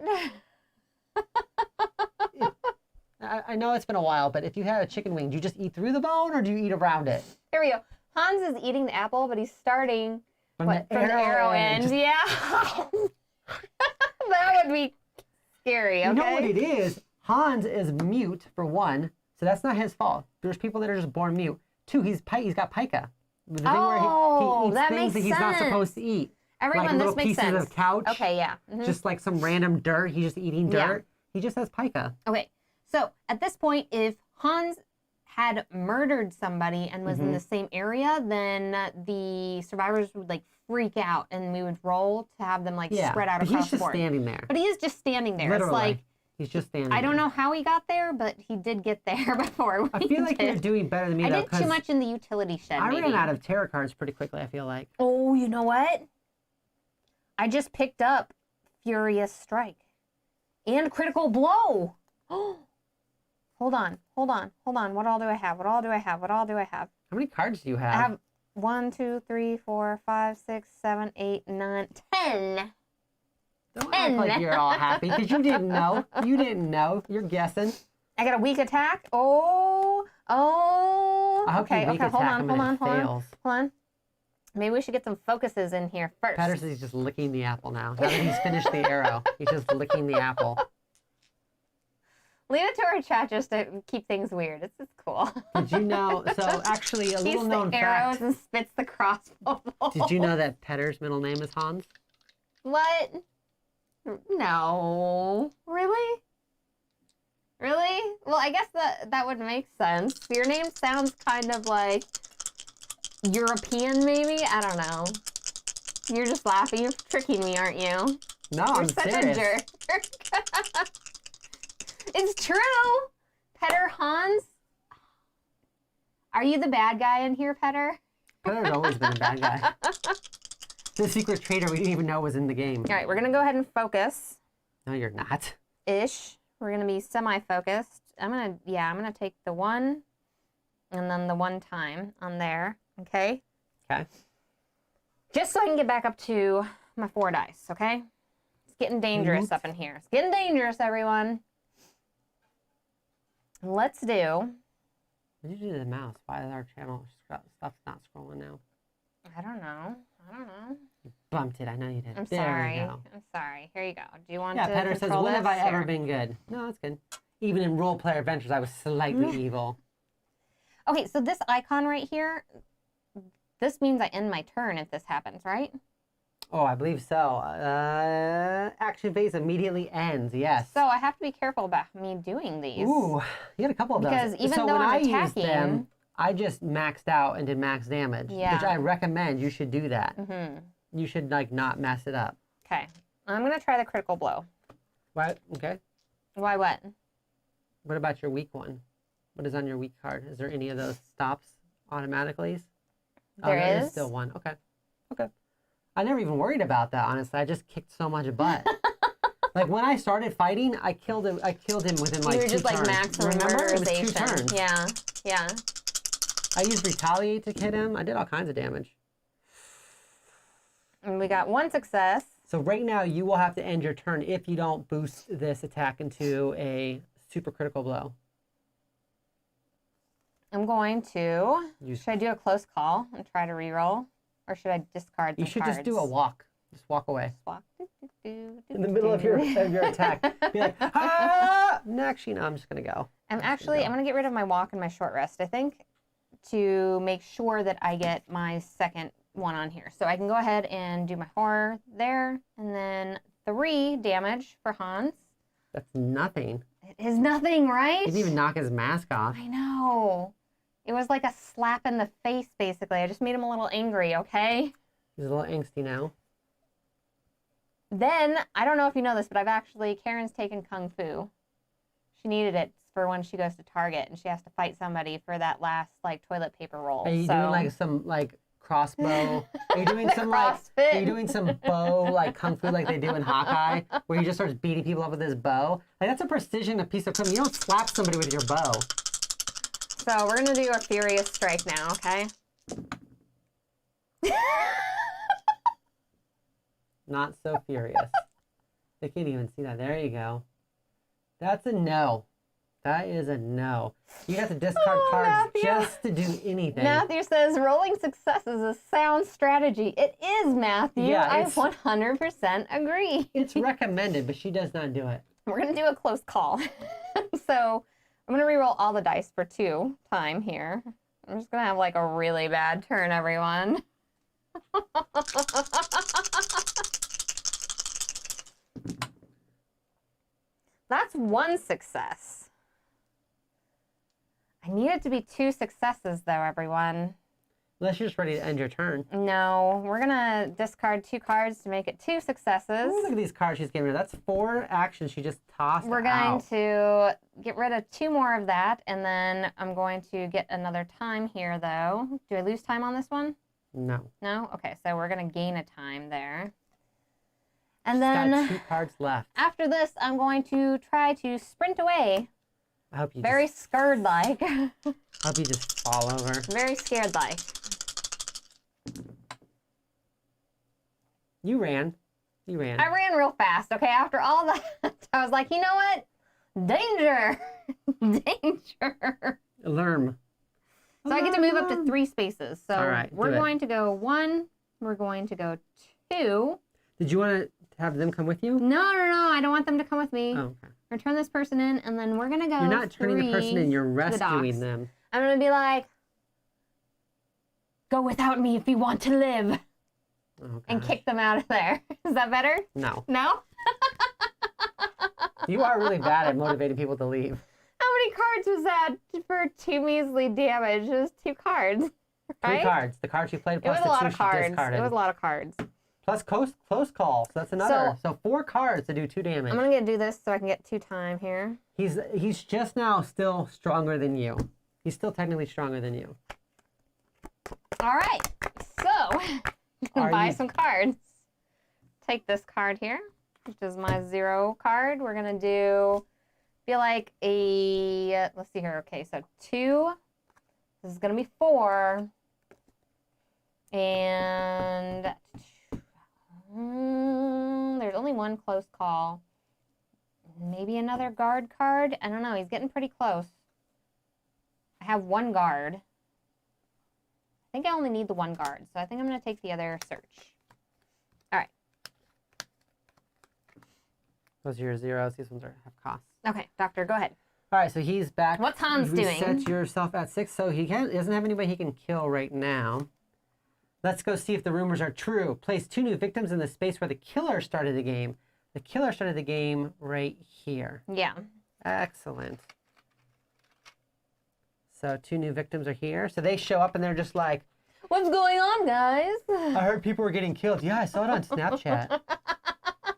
I know it's been a while, but if you had a chicken wing, do you just eat through the bone or do you eat around it? Here we go. Hans is eating the apple, but he's starting from the arrow end. Just... Yeah. That would be scary, okay? You know what it is? Hans is mute, for one, so that's not his fault. There's people that are just born mute. 2, he's got pica. The thing where he eats things that he's not supposed to eat. Everyone, like this makes sense. Pieces of couch. Okay, yeah. Just like some random dirt. He's just eating dirt. Yeah. He just has pica. Okay, so at this point, if Hans had murdered somebody and was in the same area, then the survivors would like freak out and we would roll to have them like spread out across the board. He's just standing there. But he is just standing there. Literally. It's like he's just standing I don't know how he got there, but he did get there before. I feel like you're doing better than me though. I did too much in the utility shed. I ran out of tarot cards pretty quickly, I feel like. Oh, you know what? I just picked up Furious Strike and Critical Blow. Oh. Hold on. What all do I have? How many cards do you have? I have 1, 2, 3, 4, 5, 6, 7, 8, 9, 10. Don't act like you're all happy because you didn't know. You didn't know. You're guessing. I got a weak attack. Oh. Okay. Hold on. Maybe we should get some focuses in here first. Patterson's just licking the apple now. Now that he's finished the arrow, he's just licking the apple. Leave it to our chat just to keep things weird. It's just cool. Did you know? So actually, a little known fact. Arrows and spits the crossbow. Did you know that Petter's middle name is Hans? What? No. Really? Well, I guess that would make sense. Your name sounds kind of like European, maybe? I don't know. You're just laughing. You're tricking me, aren't you? No, You're I'm such serious. a jerk. It's true. Petter Hans. Are you the bad guy in here, Petter? Petter's always been a bad guy. The secret traitor we didn't even know was in the game. All right, we're going to go ahead and focus. No, you're not. Ish. We're going to be semi-focused. I'm going to take the 1 and then the 1 time on there. Okay? Okay. Just so I can get back up to my 4 dice, okay? It's getting dangerous up in here. It's getting dangerous, everyone. Let's do... What did you do to the mouse? Why is our channel stuff's not scrolling now? I don't know. You bumped it. I know you did. I'm there sorry. You go. I'm sorry. Here you go. Do you want yeah, to Petter says, when have I ever been good? No, that's good. Even in role player adventures, I was slightly evil. Okay, so this icon right here, this means I end my turn if this happens, right? Oh, I believe so. Action phase immediately ends, yes. So I have to be careful about me doing these. Ooh, you got a couple of those. Because even so though when I'm I attacking... used them, I just maxed out and did max damage, which I recommend you should do that. You should, like, not mess it up. Okay. I'm going to try the critical blow. What? Okay. Why what? What about your weak one? What is on your weak card? Is there any of those stops automatically? There is is still one. Okay. Okay. I never even worried about that, honestly. I just kicked so much butt. Like when I started fighting, I killed him within like 2 turns. You were just like maximum Remember? It was 2 memorization. turns. Yeah. Yeah. I used retaliate to hit him. I did all kinds of damage. And we got 1 success. So right now you will have to end your turn if you don't boost this attack into a super critical blow. I'm going to. Should I do a close call and try to reroll? Or should I discard some You should cards? just do a walk. Just walk away. Just walk. In the middle of your attack. Be like, ah! No, actually, no, I'm just going to go. I'm going to get rid of my walk and my short rest, I think, to make sure that I get my second one on here. So I can go ahead and do my horror there, and then 3 damage for Hans. That's nothing. It is nothing, right? He didn't even knock his mask off. I know. It was like a slap in the face, basically. I just made him a little angry, okay? He's a little angsty now. Then, I don't know if you know this, but Karen's taken Kung Fu. She needed it for when she goes to Target, and she has to fight somebody for that last, like, toilet paper roll. Are you doing, like, some, like, crossbow? Are you doing some, like, CrossFit. are you doing some bow, like, Kung Fu like they do in Hawkeye, where he just starts beating people up with his bow? Like, that's a precision, a piece of equipment. You don't slap somebody with your bow. So we're going to do a furious strike now, okay? Not so furious. They can't even see that. There you go. That's a no. That is a no. You have to discard cards Matthew. just to do anything. Matthew says rolling success is a sound strategy. It is, Matthew. Yeah, I it's- 100% agree. It's recommended, but she does not do it. We're going to do a close call. So I'm going to reroll all the dice for 2 time here. I'm just going to have like a really bad turn, everyone. That's 1 success. I need it to be 2 successes, though, everyone. Unless you're just ready to end your turn. No, we're going to discard 2 cards to make it 2 successes. Ooh, look at these cards she's giving her. That's 4 actions she just tossed We're going to get rid of 2 more of that, and then I'm going to get another time here, though. Do I lose time on this one? No. No? Okay, so we're going to gain a time there. And She's then got 2 cards left. after this, I'm going to try to sprint away. I hope you Very scared-like. I hope you just fall over. Very scared-like. You ran. You ran. I ran real fast, okay? After all that, I was like, you know what? Danger! Danger! Alarm. So I get to move up to 3 spaces. So All right, we're do it. going to go 1. We're going to go 2. Did you want to have them come with you? No. I don't want them to come with me. Oh, okay. We're gonna turn this person in, and then we're gonna go. You're not turning the 3 person in. You're to the rescuing docks. them. I'm gonna be like, go without me if you want to live, Oh, and gosh. kick them out of there. Is that better? No. No? You are really bad at motivating people to leave. How many cards was that for 2 measly damage? It was 2 cards, 3 right? cards. The cards you played It plus was a the lot 2 of she cards. discarded. It was a lot of cards. Plus close call. So that's another. So 4 cards to do 2 damage. I'm gonna do this so I can get 2 time here. He's just now still stronger than you. He's still technically stronger than you. All right, so Are buy you- some cards. Take this card here, which is my 0 card. We're gonna be like a, let's see here. Okay, so 2. This is gonna be 4, and there's only 1 close call. Maybe another guard card. I don't know. He's getting pretty close. I have 1 guard. I think I only need the 1 guard, so I think I'm going to take the other search. All right. Those are your zeros. These ones have costs. Okay, doctor, go ahead. All right, so he's back. What's Hans You doing? Reset yourself at 6, so he doesn't have anybody he can kill right now. Let's go see if the rumors are true. Place 2 new victims in the space where the killer started the game. The killer started the game right here. Yeah. Excellent. So 2 new victims are here. So they show up and they're just like, What's going on, guys? I heard people were getting killed. Yeah, I saw it on Snapchat.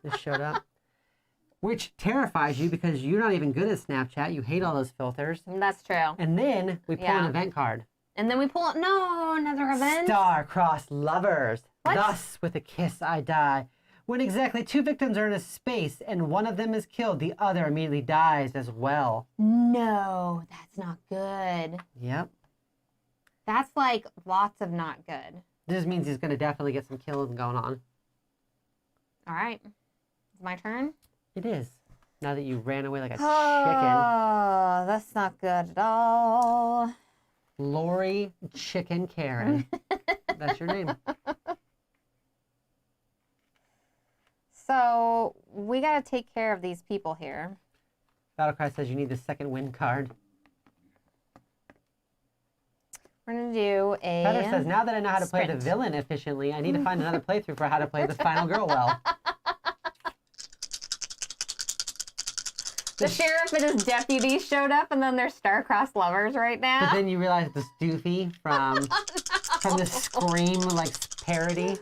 Just showed up. which terrifies you because you're not even good at Snapchat. You hate all those filters. That's true. And then we pull an event card. And then we pull up, no, another event. Star-crossed lovers. What? Thus, with a kiss I die. When exactly 2 victims are in a space and one of them is killed, the other immediately dies as well. No, that's not good. Yep. That's like lots of not good. This means he's going to definitely get some killing going on. All right. It's my turn. It is. Now that you ran away like a chicken. Oh, that's not good at all. Glory Chicken Karen. That's your name. So we got to take care of these people here. Battlecry says you need the second win card. We're going to do a... Heather says, now that I know how to play the sprint. villain efficiently, I need to find another playthrough for how to play the final girl well. The sheriff and his deputies showed up, and then they're star-crossed lovers right now. But then you realize this doofy from the Scream like parody.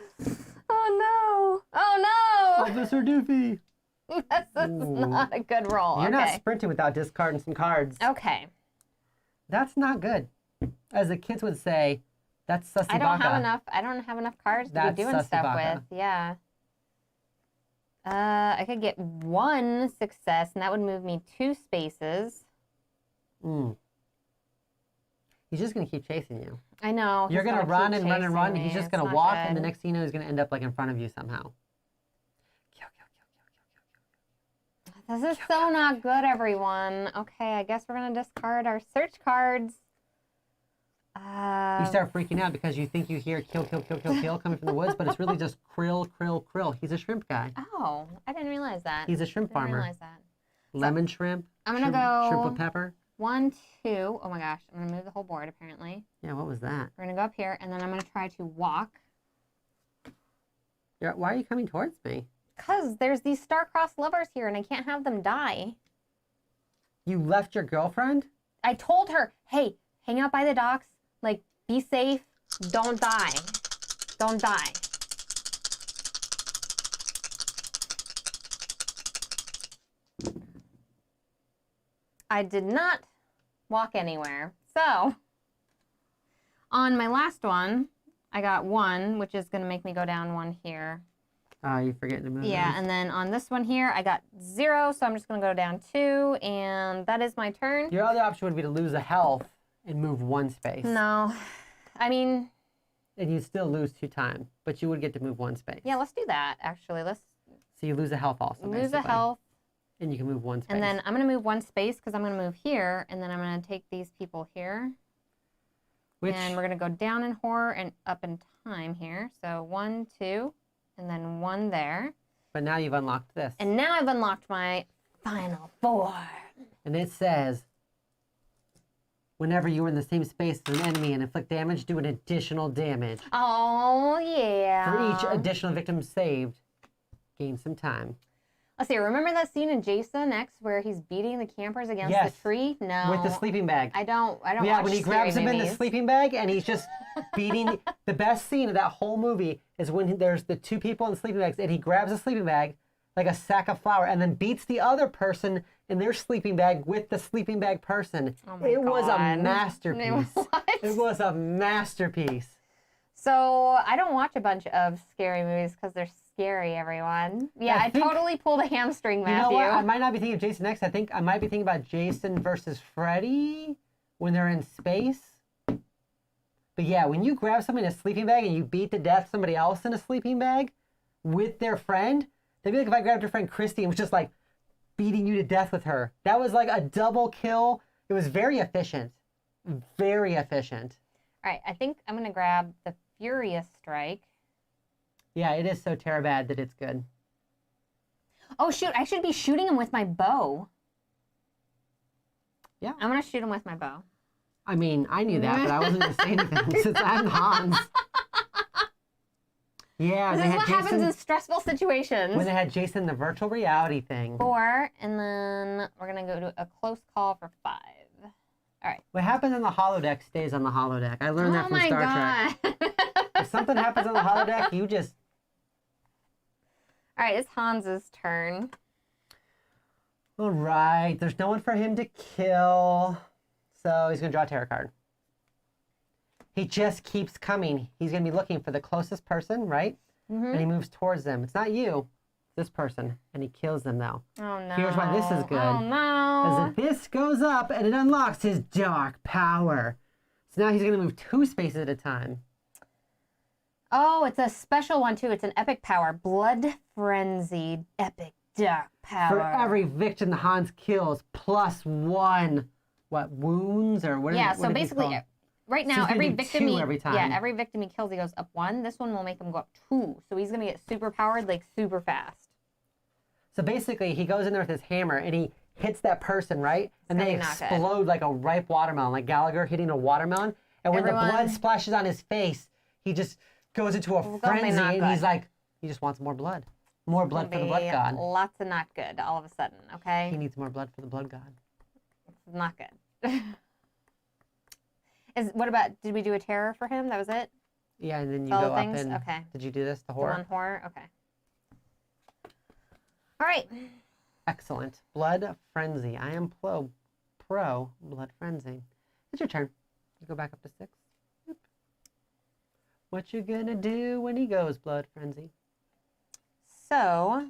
Oh no! Oh Officer Doofy. no! This is not a good roll. You're okay. not sprinting without discarding some cards. Okay. That's not good. As the kids would say, that's sussy I don't have baka. enough. I don't have enough cards to That's be doing sussy stuff baka. with. Yeah. I could get 1 success, and that would move me 2 spaces. Mm. He's just gonna keep chasing you. I know. You're gonna run and run and run. He's just gonna It's not walk, and the good. next thing you know, he's gonna end up like in front of you somehow. This is so not good, everyone. Okay, I guess we're gonna discard our search cards. You start freaking out because you think you hear kill, kill, kill, kill, kill coming from the woods, but it's really just krill, krill, krill. He's a shrimp guy. Oh, I didn't realize that. He's a shrimp I didn't farmer. realize that. Lemon shrimp. I'm gonna shrimp, go shrimp with pepper. 1, 2. Oh my gosh, I'm gonna move the whole board. Apparently, Yeah, what was that? we're gonna go up here, and then I'm gonna try to walk. Why are you coming towards me? Cause there's these star-crossed lovers here, and I can't have them die. You left your girlfriend? I told her, hey, hang out by the docks. Like, be safe. Don't die. Don't die. I did not walk anywhere. So, on my last one, I got 1, which is going to make me go down 1 here. Oh, you're forgetting to move. Yeah, those. and then on this one here, I got 0, so I'm just going to go down 2, and that is my turn. Your other option would be to lose a health and move 1 space. No. I mean, And you'd still lose 2 times, but you would get to move 1 space. yeah, let's do that, actually. Let's So you lose a health also. lose a basically. health, And you can move 1 space. and then I'm going to move 1 space because I'm going to move here, and then I'm going to take these people here. Which, And we're going to go down in horror and up in time here. So 1, 2, and then 1 there. but now you've unlocked this. And now I've unlocked my final 4. And it says, whenever you are in the same space as an enemy and inflict damage, do an additional damage. Oh, yeah. For each additional victim saved, gain some time. Let's see, remember that scene in Jason X where he's beating the campers against Yes. the tree? No. With the sleeping bag. I don't Yeah, watch when he scary grabs him in the movies. sleeping bag and he's just beating. The best scene of that whole movie is when there's the 2 people in the sleeping bags and he grabs a sleeping bag like a sack of flour and then beats the other person in their sleeping bag with the sleeping bag person. Oh my It was a God. masterpiece. What? It was a masterpiece. So I don't watch a bunch of scary movies because they're scary, everyone. Yeah, I I think- totally pulled a hamstring, You know Matthew. what? I might not be thinking of Jason X. I think I might be thinking about Jason versus Freddy when they're in space. But yeah, when you grab somebody in a sleeping bag and you beat to death somebody else in a sleeping bag with their friend, that'd be like if I grabbed your friend Christy and was just like beating you to death with her. That was like a double kill. It was very efficient. Very efficient. All right, I think I'm going to grab the Furious Strike. Yeah, it is so bad that it's good. Oh, shoot, I should be shooting him with my bow. Yeah. I'm going to shoot him with my bow. I mean, I knew that, but I wasn't going to say anything since I'm Hans. Yeah, This they is had what Jason, happens in stressful situations. when they had Jason the virtual reality thing. 4, and then we're going to go to a close call for 5. All right. What happens on the holodeck stays on the holodeck. I learned that Oh from my Star Trek. God. If something happens on the holodeck, you just... All right, it's Hans's turn. All right. There's no one for him to kill. So he's going to draw a tarot card. He just keeps coming. He's going to be looking for the closest person, right? And he moves towards them. It's not you, this person. And he kills them, though. Oh, no. Here's why this is good. Oh, no. As this goes up and it unlocks his dark power. So now he's going to move 2 spaces at a time. Oh, it's a special one, too. It's an epic power. Blood Frenzy. Epic dark power. For every victim the Hans kills, +1, what, wounds or what? Yeah, so basically, right now, so every victim every time. Yeah, every victim he kills, he goes up 1. This one will make him go up 2. So he's going to get super powered, like super fast. So basically, he goes in there with his hammer and he hits that person, right? And they explode like a ripe watermelon, like Gallagher hitting a watermelon. And when the blood splashes on his face, he just goes into a frenzy and he's like, he just wants more blood. More blood for the blood god. Lots of not good all of a sudden, okay? He needs more blood for the blood god. It's not good. What about, did we do a terror for him? That was it? Yeah, and then you go up and, okay. Did you do this, the horror? The one horror, okay. All right. Excellent. Blood frenzy. I am pro blood frenzy. It's your turn. You go back up to 6. Yep. What you gonna do when he goes blood frenzy? So,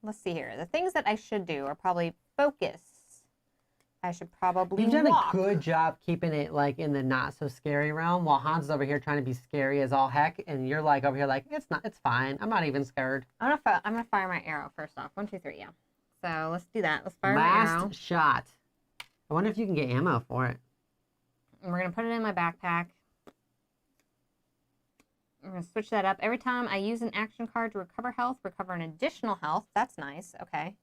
let's see here. The things that I should do are probably focus. I should probably You've done walk. a good job keeping it like in the not so scary realm, while Hans is over here trying to be scary as all heck, and you're like over here like it's fine. I'm not even scared. I'm gonna fire my arrow first off. 1, 2, 3, yeah. So let's do that. Let's fire my arrow. Last shot. I wonder if you can get ammo for it. And we're gonna put it in my backpack. We're gonna switch that up. Every time I use an action card to recover health, recover an additional health. That's nice. Okay.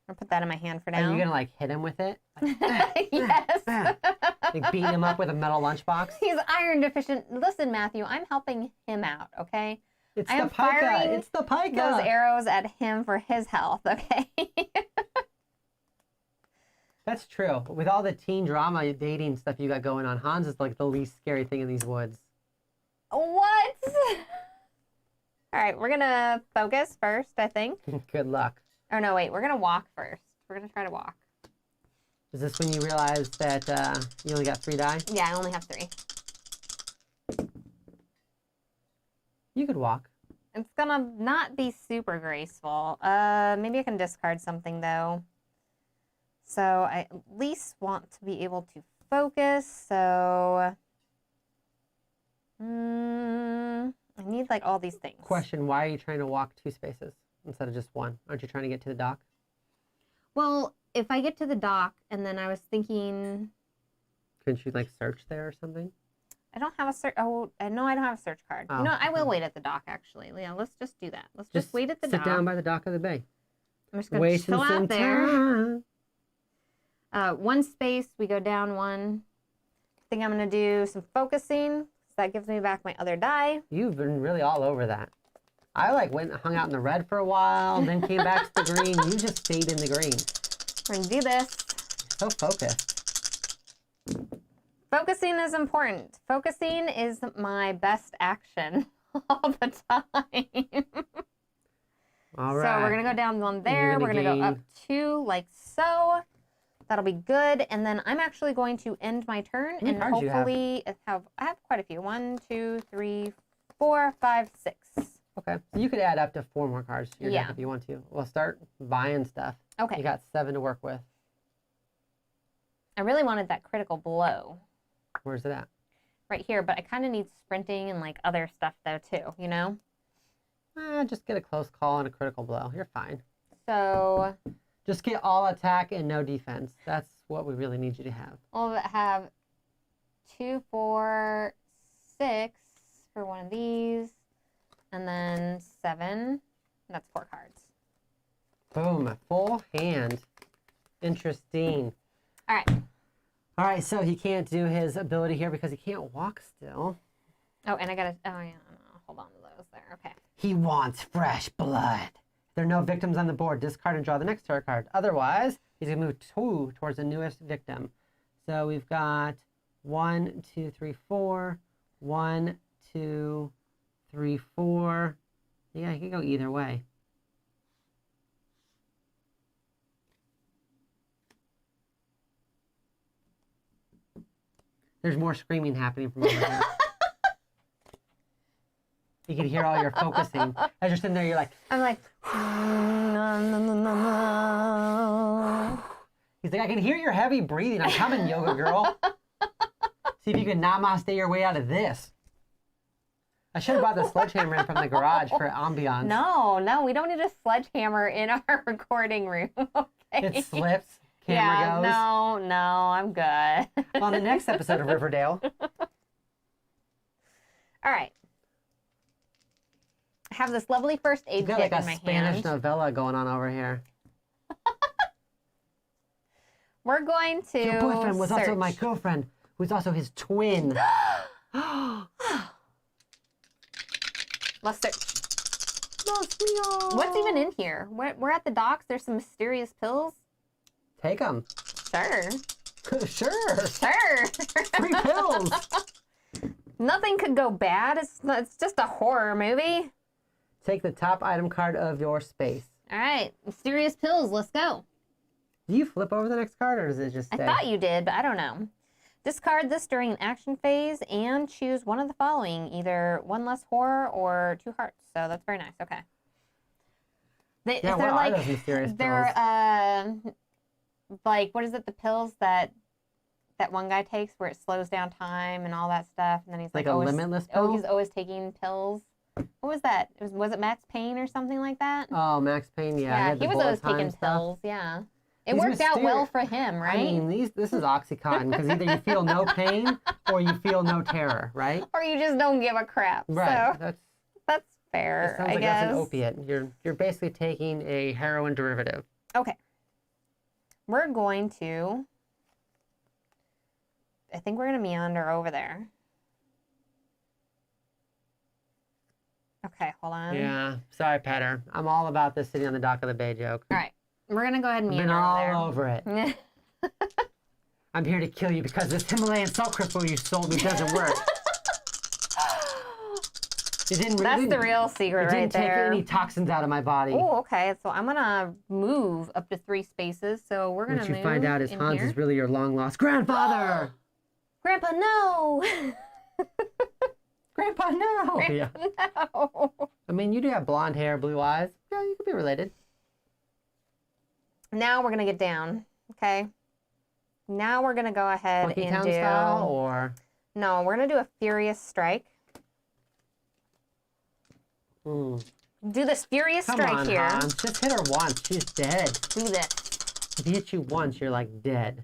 I'm gonna put that in my hand for now. Are you gonna like hit him with it? Like, yes. like beat him up with a metal lunchbox? He's iron deficient. Listen, Matthew, I'm helping him out, okay? It's I the am pica. firing It's the pica. those arrows at him for his health, okay? That's true. With all the teen drama, dating stuff you got going on, Hans is like the least scary thing in these woods. What? All right, we're gonna focus first, I think. Good luck. Oh, no, wait, we're gonna walk first. We're gonna try to walk. Is this when you realize that you only got 3 die? Yeah, I only have 3. You could walk. It's gonna not be super graceful. Maybe I can discard something, though. So I at least want to be able to focus, so... I need, like, all these things. Question, why are you trying to walk 2 spaces instead of just 1? Aren't you trying to get to the dock? Well, if I get to the dock, and then I was thinking... Couldn't you, like, search there or something? I don't have a search... Oh, no, I don't have a search card. Oh, You know what? I will okay. wait at the dock, actually. Yeah, let's just do that. Let's just wait at the sit dock. down by the dock of the bay. I'm just going to chill out there. Time. 1 space, we go down 1. I think I'm going to do some focusing. So that gives me back my other die. You've been really all over that. I like went and hung out in the red for a while, then came back to the green. You just stayed in the green. We're going to do this. So focused. Focusing is important. Focusing is my best action all the time. All right. So we're going to go down 1 there. We're going to go up 2 like so. That'll be good. And then I'm actually going to end my turn and hopefully I have quite a few. 1, 2, 3, 4, 5, 6. Okay. So you could add up to 4 more cards to your deck if you want to. We'll start buying stuff. Okay. You got 7 to work with. I really wanted that critical blow. Where's it at? Right here, but I kind of need sprinting and like other stuff though too, you know? Just get a close call and a critical blow. You're fine. So... Just get all attack and no defense. That's what we really need you to have. I'll have 2, 4, 6 for one of these, and then 7. That's 4 cards. Boom. Full hand. Interesting. All right. All right, so he can't do his ability here because he can't walk still. Oh, and I gotta, oh yeah, no, hold on to those there. Okay. He wants fresh blood. There are no victims on the board. Discard and draw the next tarot card. Otherwise, he's going to move 2 towards the newest victim. So we've got 1, 2, 3, 4. 1, 2, 3, 4. Yeah, he can go either way. There's more screaming happening from over here. You can hear all your focusing. As you're sitting there, you're like... I'm like... He's like, I can hear your heavy breathing. I'm coming, yoga girl. See if you can namaste your way out of this. I should have brought the sledgehammer in from the garage for ambiance. No, we don't need a sledgehammer in our recording room. Okay. It slips. Camera goes. No, I'm good. On the next episode of Riverdale. All right. I have this lovely first aid You got kit like in my a Spanish hand. novella going on over here. We're going to Your boyfriend was also search. my girlfriend, who's also his twin. Let's search. Los míos. What's even in here? We're at the docks. There's some mysterious pills. Take them. Sure. Sure. Sure. 3 pills. Nothing could go bad. It's just a horror movie. Take the top item card of your space. All right. Mysterious pills. Let's go. Do you flip over the next card or does it just stay? I thought you did, but I don't know. Discard this during an action phase and choose one of the following, either 1 less horror or 2 hearts. So that's very nice. Okay. Yeah, what are those mysterious pills? They're like, what is it? The pills that one guy takes where it slows down time and all that stuff, and then he's Like like a always, limitless pill? he's always taking pills. What was that? Was it Max Payne or something like that? Oh, Max Payne, yeah. He was always taking stuff. pills. Yeah. It He's worked out well mysterious. for him, right? I mean, this is Oxycontin, because either you feel no pain or you feel no terror, right? Or you just don't give a crap. Right. So that's It fair, sounds I like guess. that's an opiate. You're basically taking a heroin derivative. Okay. We're going to... I think we're going to meander over there. Okay, hold on. Yeah. Sorry, Petter. I'm all about this sitting on the dock of the bay joke. All right. We're going to go ahead and Been meander all over over it. there. I'm here to kill you because this Himalayan salt crystal you sold me doesn't work. It didn't. That's the real secret It right didn't take there. any toxins out of my body. Oh, okay. So I'm going to move up to 3 spaces. So we're going to What move you find out is in Hans here. is really your long lost grandfather. Grandpa, no! Grandpa, no. Yeah. No! I mean, you do have blonde hair, blue eyes. Yeah, you could be related. Now we're going to get down, okay? Now we're going to go ahead Funky and Town do... style, or No, we're going to do a Furious Strike. mm. Do this Furious Come Strike on, here. Hans. Just hit her once. She's dead. Do this. If he hits you once, you're like dead.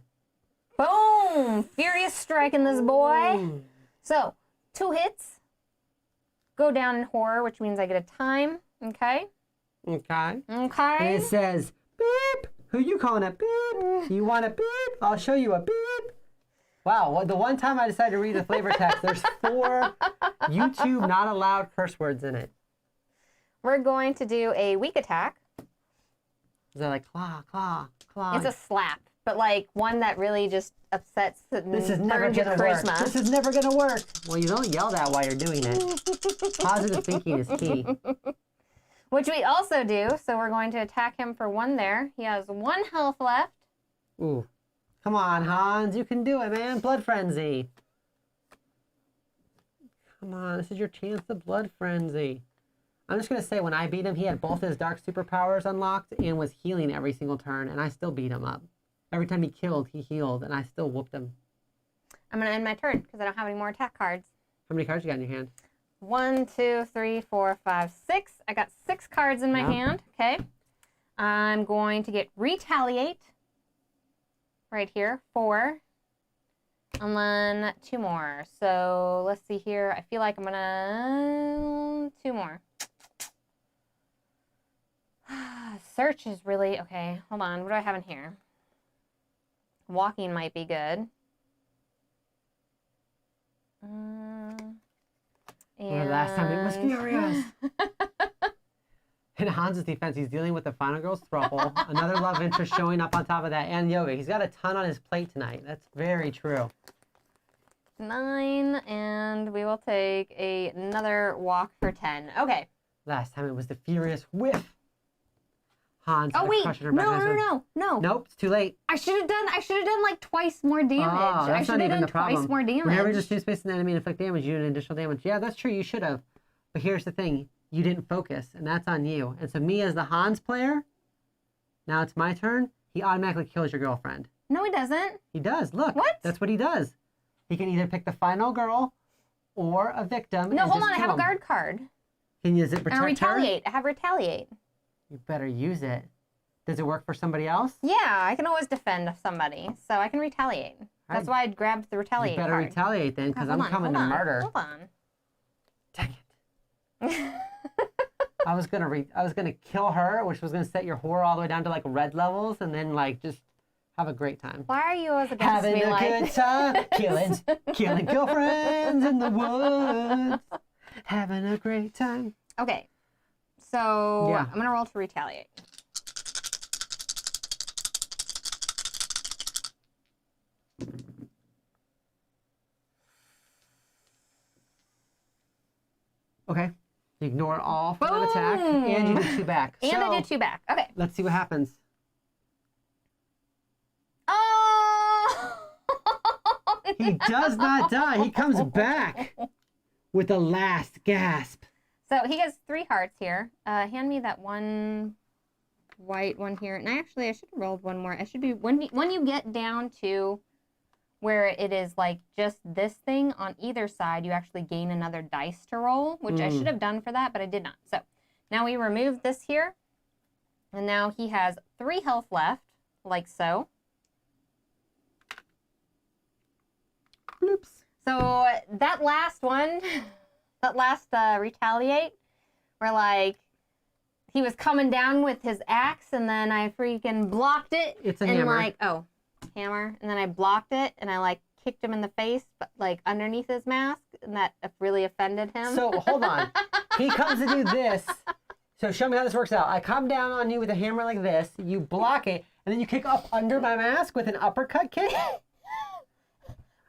Boom! Furious Strike in this boy. Mm. So, 2 hits. Go down in horror, which means I get a time, okay? Okay. And Okay. it says, beep. Who you calling a beep? You want a beep? I'll show you a beep. Wow, well, the one time I decided to read the flavor text, there's 4 YouTube not allowed curse words in it. We're going to do a weak attack. They're like claw, claw, claw. It's a slap, but like one that really just upsets and This is never burns your gonna work. charisma. This is never gonna work. Well, you don't yell that while you're doing it. Positive thinking is key. Which we also do, so we're going to attack him for 1 there. He has 1 health left. Ooh. Come on, Hans. You can do it, man. Blood frenzy. Come on. This is your chance to blood frenzy. I'm just going to say, when I beat him, he had both his dark superpowers unlocked and was healing every single turn, and I still beat him up. Every time he killed, he healed, and I still whooped him. I'm going to end my turn because I don't have any more attack cards. How many cards you got in your hand? 1, 2, 3, 4, 5, 6. I got 6 cards in my hand. Okay. I'm going to get Retaliate right here. 4. And then 2 more. So let's see here. I feel like I'm going to... 2 more. Search is really... Okay, hold on. What do I have in here? Walking might be good. Well, last time it was furious. In Hans's defense, he's dealing with the final girl's throuple. Another love interest showing up on top of that, and yoga. He's got a ton on his plate tonight. That's very true. 9, and we will take another walk for 10. Okay. Last time it was the furious whiff. Hans. Oh wait, crushing her back and no. Nope, it's too late. I should have done like twice more damage. Oh, that's I should not have even done the problem. twice more damage. Whenever you just choose space and enemy and inflict damage, you do an additional damage. Yeah, that's true. You should have. But here's the thing: you didn't focus, and that's on you. And so me as the Hans player, now it's my turn. He automatically kills your girlfriend. No, he doesn't. He does. Look. What? That's what he does. He can either pick the final girl or a victim. No, and hold just on. I kill have a him. guard card. Can you, does it protect And her? retaliate. I have retaliate. You better use it. Does it work for somebody else? Yeah, I can always defend somebody, so I can retaliate. That's why I grabbed the retaliate You better card. retaliate then, because I'm coming to murder. Hold on. Dang it. I was gonna kill her, which was gonna set your horror all the way down to like red levels, and then like just have a great time. Why are you always against Having me a like good time, killing girlfriends in the woods, having a great time. Okay, so Yeah. I'm gonna roll to retaliate. Okay. You ignore all from that attack, and you did 2 back. And so, I did 2 back. Okay. Let's see what happens. Oh! He does not die. He comes back with a last gasp. So he has 3 hearts here. Hand me that one white one here. And I should have rolled one more. It should be when you get down to where it is like just this thing on either side, you actually gain another dice to roll, which I should have done for that, but I did not. So now we remove this here. And now he has 3 health left, like so. Bloops. So that last one, that last retaliate, where like he was coming down with his axe and then I freaking blocked it. It's a and hammer. like, oh, hammer. And then I blocked it and I like kicked him in the face, but like underneath his mask, and that really offended him. So hold on. He comes to do this. So show me how this works out. I come down on you with a hammer like this. You block it, and then you kick up under my mask with an uppercut kick.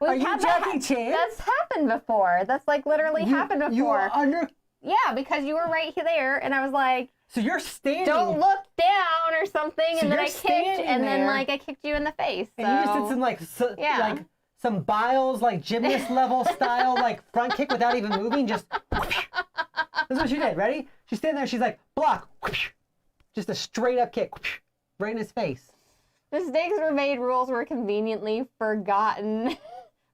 Are you Jackie Chan? That's happened before. That's like literally happened before. You were under. Yeah, because you were right there, and I was like, So you're standing. don't look down or something, So and then you're I kicked, standing and then there, like I kicked you in the face. So. And you just did some like Yeah. like some Biles like gymnast level style like front kick without even moving. Just that's what she did. Ready? She's standing there. She's like block. Just a straight up kick right in his face. Mistakes were made, rules were conveniently forgotten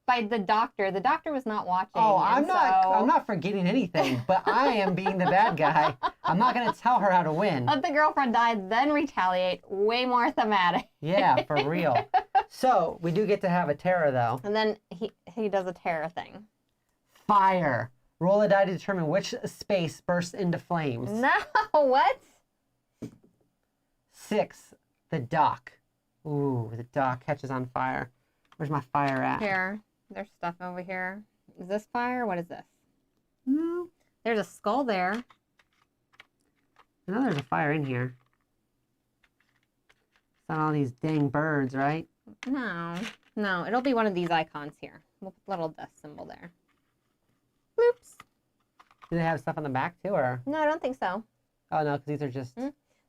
by the doctor. The doctor was not watching. Oh, I'm so... not forgetting anything, but I am being the bad guy. I'm not going to tell her how to win. Let the girlfriend die, then retaliate. Way more thematic. Yeah, for real. So, we do get to have a terror, though. And then he does a terror thing. Fire. Roll a die to determine which space bursts into flames. No, what? 6, the dock. Ooh, the dock catches on fire. Where's my fire at? Here. There's stuff over here. Is this fire? What is this? No. There's a skull there. I know there's a fire in here. It's not all these dang birds, right? No. No, it'll be one of these icons here. We'll put a little death symbol there. Oops. Do they have stuff on the back, too, or? No, I don't think so. Oh, no, because these are just...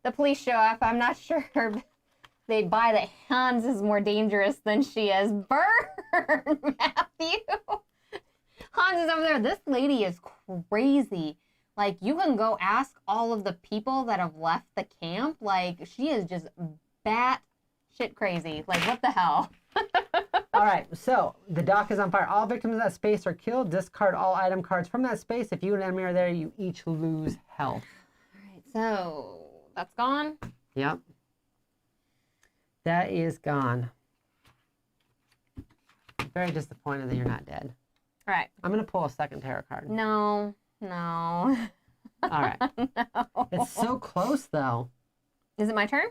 The police show up. I'm not sure they buy that Hans is more dangerous than she is. Burn, Matthew. Hans is over there. This lady is crazy. Like, you can go ask all of the people that have left the camp. Like, she is just bat shit crazy. Like, what the hell? All right, so the dock is on fire. All victims in that space are killed. Discard all item cards from that space. If you and enemy are there, you each lose health. All right, so that's gone. Yep. That is gone. Very disappointed that you're not dead. All right. I'm going to pull a second tarot card. No. All right. No. It's so close, though. Is it my turn?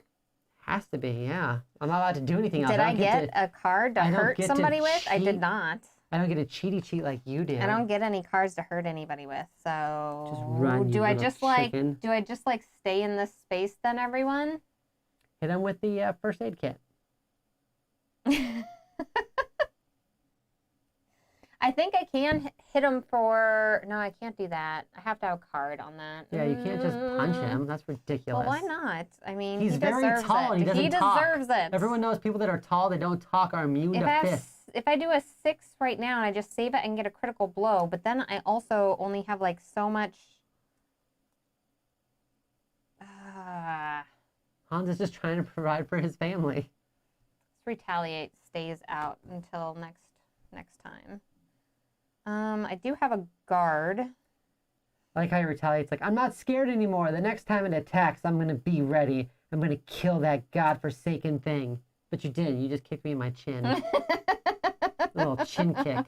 Has to be, yeah. I'm not allowed to do anything else. Did I get a card to I don't hurt get to somebody with? I did cheat. not. I don't get a cheaty cheat like you do. I don't get any cards to hurt anybody with. So Just run, you do I little just chicken. do I just like stay in this space then, everyone? Hit him with the first aid kit. I I think I can hit him for... No, I can't do that. I have to have a card on that. Yeah, you can't just punch him. That's ridiculous. Well, why not? I mean, He's he very deserves tall. it. And he doesn't talk. Deserves it. Everyone knows people that are tall, that don't talk, are immune to fists. If I do a 6 right now and I just save it and get a critical blow, but then I also only have like so much... Hans is just trying to provide for his family. Let's retaliate stays out until next time. I do have a guard. I like how he retaliates, like, I'm not scared anymore. The next time it attacks, I'm going to be ready. I'm going to kill that godforsaken thing. But you didn't. You just kicked me in my chin. A little chin kick.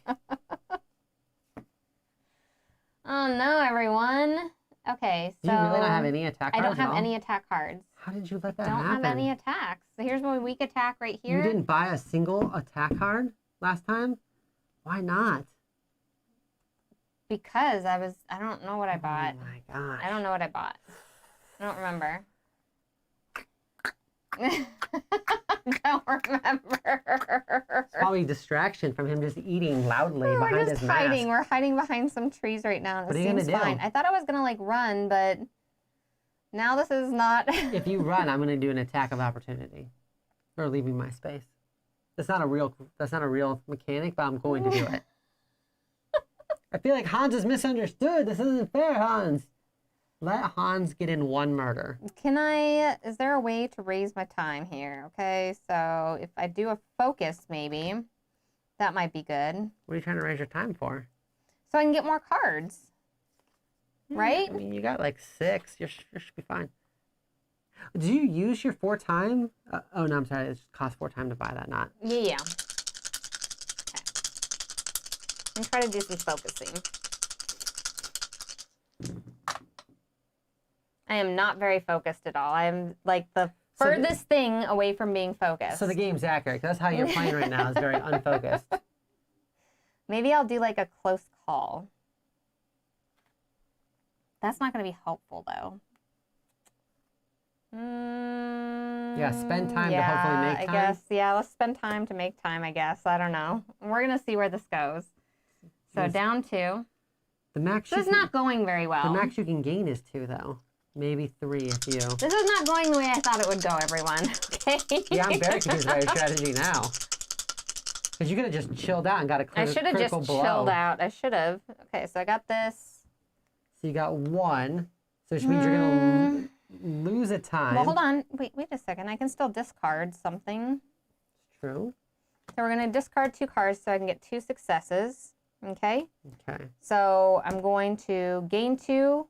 Oh no, everyone. Okay, so... Do you really not have any attack cards? I don't have any attack cards. How did you let that I don't happen? have any attacks. So here's my weak attack right here. You didn't buy a single attack card last time? Why not? Because I don't know what I bought. Oh my gosh. I don't know what I bought. I don't remember. Don't remember. It's probably distraction from him just eating loudly behind We're his just mask. hiding. We're hiding behind some trees right now. And What it are you seems gonna do? fine. I thought I was gonna like run, but now this is not. If you run, I'm going to do an attack of opportunity. Or leaving my space. That's not a real mechanic, but I'm going to do it. I feel like Hans is misunderstood. This isn't fair, Hans. Let Hans get in one murder. Is there a way to raise my time here? Okay, so if I do a focus maybe, that might be good. What are you trying to raise your time for? So I can get more cards. Right? I mean, you got like 6. You should be fine. Do you use your 4 time? Oh, no, I'm sorry. It costs 4 time to buy that, not. Yeah. Okay. I'm trying to do some focusing. I am not very focused at all. I'm like the furthest thing away from being focused. So the game's accurate. That's how you're playing right now. Is very unfocused. Maybe I'll do like a close call. That's not going to be helpful though. Yeah, spend time to hopefully make time. I guess. Yeah, let's spend time to make time, I guess. I don't know. We're going to see where this goes. So down 2. The max. This is not going very well. The max you can gain is 2, though. Maybe 3 if you. This is not going the way I thought it would go, everyone. Okay. Yeah, I'm very confused by your strategy now. Because you could have just chilled out and got a critical blow. I should have just chilled out. I should have. Okay, so I got this. So you got 1. So which means you're going to lose a time. Well, hold on. Wait a second. I can still discard something. True. So we're going to discard 2 cards so I can get 2 successes. Okay? Okay. So I'm going to gain 2.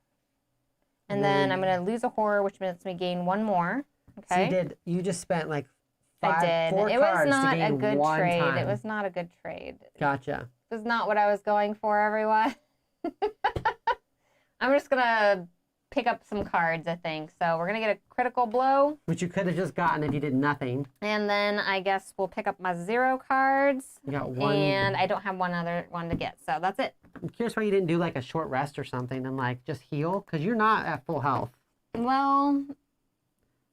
And then I'm going to lose a horror, which lets me gain 1 more. Okay? So you just spent like 4 It cards was not to gain a good 1 trade. time. It was not a good trade. Gotcha. It was not what I was going for, everyone. I'm just going to pick up some cards, I think. So we're going to get a critical blow. Which you could have just gotten if you did nothing. And then I guess we'll pick up my 0 cards. You got 1. And I don't have one other one to get. So that's it. I'm curious why you didn't do like a short rest or something and like just heal. Because you're not at full health. Well...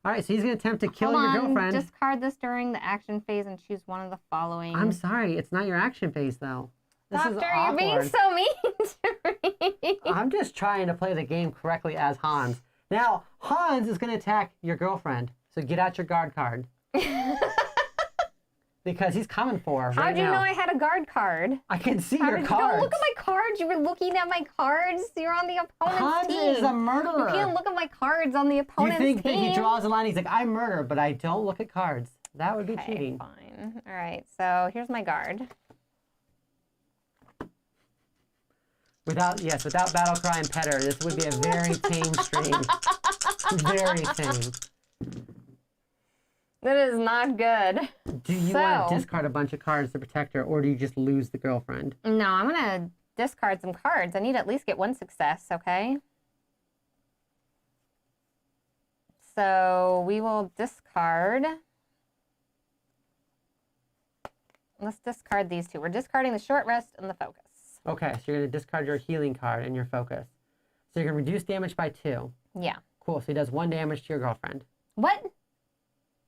All right, so he's going to attempt to kill your girlfriend. Discard this during the action phase and choose one of the following. I'm sorry. It's not your action phase, though. This is Doctor, awkward. you're being so mean to me. I'm just trying to play the game correctly as Hans. Now, Hans is going to attack your girlfriend. So get out your guard card. Because he's coming for her How'd you know I had a guard card? I can see How your did cards. You don't look at my cards. You were looking at my cards. You're on the opponent's Hans team. is a murderer. You can't look at my cards on the opponent's You think team. that he draws a line, he's like, I murder, but I don't look at cards. That would be Okay, cheating. fine. All right, so here's my guard. Without Battle Cry and Petter, this would be a very tame stream. Very tame. That is not good. Do you want to discard a bunch of cards to protect her, or do you just lose the girlfriend? No, I'm going to discard some cards. I need to at least get 1 success, okay? So we will discard. Let's discard these 2. We're discarding the short rest and the focus. Okay, so you're going to discard your healing card and your focus. So you're going to reduce damage by 2. Yeah. Cool, so he does 1 damage to your girlfriend. What?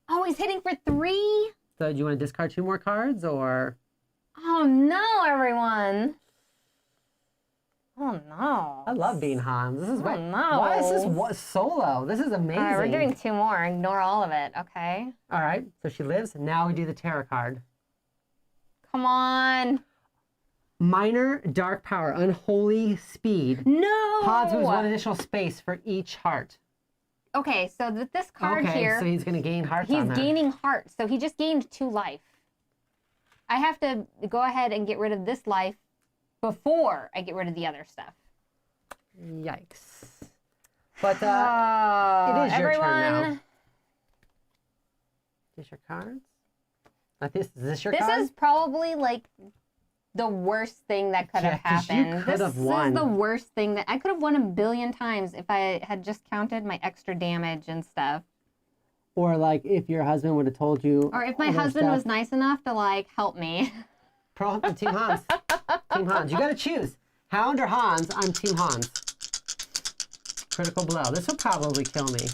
Oh, he's hitting for 3? So do you want to discard 2 more cards, or? Oh no, everyone. Oh no. I love being Hans. This is Oh, great. no. Why is this solo? This is amazing. All right, we're doing 2 more. Ignore all of it, okay? All right, so she lives. Now we do the tarot card. Come on. Minor dark power, unholy speed. No. Hans moves 1 additional space for each heart. Okay, so with this card here, so he's going to gain hearts he's on that. gaining hearts. So he just gained 2 life. I have to go ahead and get rid of this life before I get rid of the other stuff. Yikes. But it is your turn now. Is your cards? Is this your card? This is probably like the worst thing that could have 'cause you happened. could have won. This is the worst thing that I could have won 1,000,000,000 times if I had just counted my extra damage and stuff. Or like if your husband would have told you. Or if my husband was nice enough to like help me. Team Hans. Team Hans. You got to choose. Hound or Hans? I'm Team Hans. Critical blow. This will probably kill me.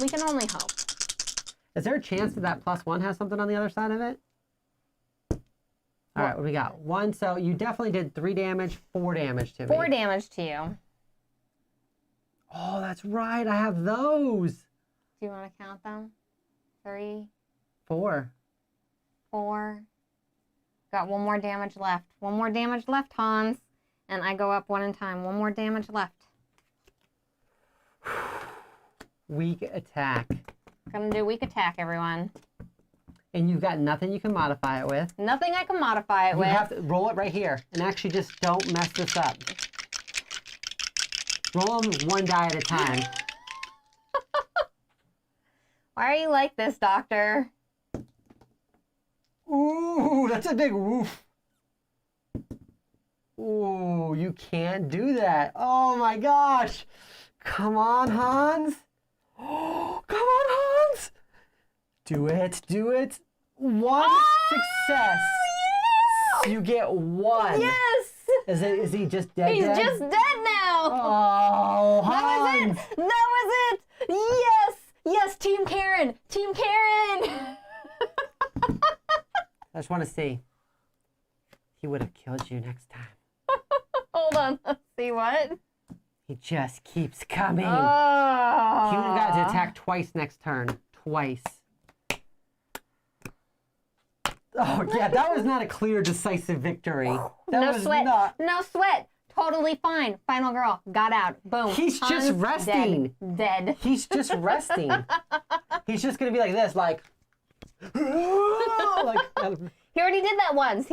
We can only hope. Is there a chance that that +1 has something on the other side of it? All right, what do we got? 1, so you definitely did 3 damage, 4 damage to me. 4 damage to you. Oh, that's right. I have those. Do you want to count them? 3, 4. 4. Got 1 more damage left. 1 more damage left, Hans. And I go up 1 in time. 1 more damage left. Weak attack. Gonna do weak attack, everyone. And you've got nothing you can modify it with. Nothing I can modify it You with. have to roll it right here. And actually just don't mess this up. Roll them 1 die at a time. Why are you like this, Doctor? Ooh, that's a big woof. Ooh, you can't do that. Oh my gosh. Come on, Hans. Oh, come on, Hans. Do it, do it. 1 success. Yeah! You get 1. Yes! Is he just dead? He's dead? just dead now! Oh, Hans. That was it! That was it! Yes! Yes, Team Karen! Team Karen! I just want to see. He would have killed you next time. Hold on. Let's see what? He just keeps coming. Oh. He would have got to attack twice next turn. Twice. Oh, yeah, that was not a clear, decisive victory. That No was sweat. not. No sweat. Totally fine. Final girl. Got out. Boom. He's just Hans resting. Dead. He's just resting. He's just going to be like this, like... He already did that once.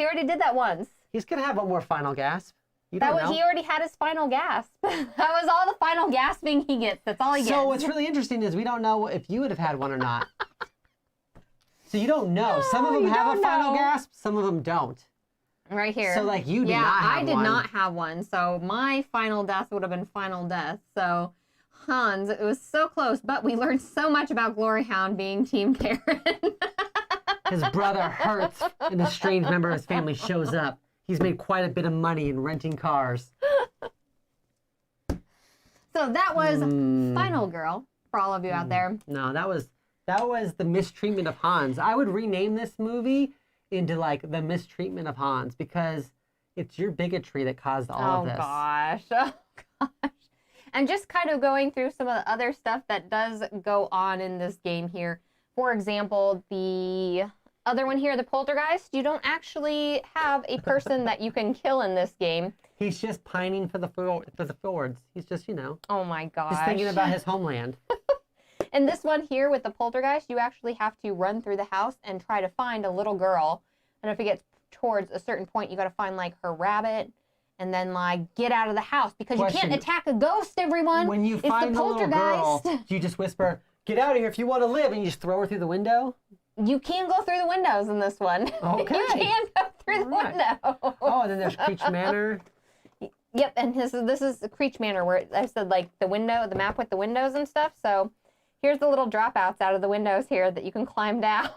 He's going to have one more final gasp. You That don't was, know. he already had his final gasp. That was all the final gasping he gets. That's all he gets. So what's really interesting is we don't know if you would have had one or not. So you don't know. Some of them you have a don't final know. gasp. Some of them don't. Right here. So like you did yeah, not have I did one. not have one. So my final death would have been final death. So Hans, it was so close, but we learned so much about GloryHoundd being Team Karen. His brother hurts and a strange member of his family shows up. He's made quite a bit of money in renting cars. So that was Final Girl for all of you out there. No, that was the mistreatment of Hans. I would rename this movie into like the mistreatment of Hans because it's your bigotry that caused all of this. Oh gosh. And just kind of going through some of the other stuff that does go on in this game here. For example, the other one here, the poltergeist, you don't actually have a person that you can kill in this game. He's just pining for the fjords. He's just, Oh my gosh. he's thinking about his homeland. And this one here with the poltergeist, you actually have to run through the house and try to find a little girl. And if it gets towards a certain point, you got to find like her rabbit and then like get out of the house because you can't attack a ghost, everyone. When you find the little girl, do you just whisper, "Get out of here if you want to live," and you just throw her through the window? You can go through the windows in this one. Okay. You can go through the window. Oh, and then there's Creech Manor. Yep, and this is the Creech Manor where I said like the map with the windows and stuff. So here's the little dropouts out of the windows here that you can climb down.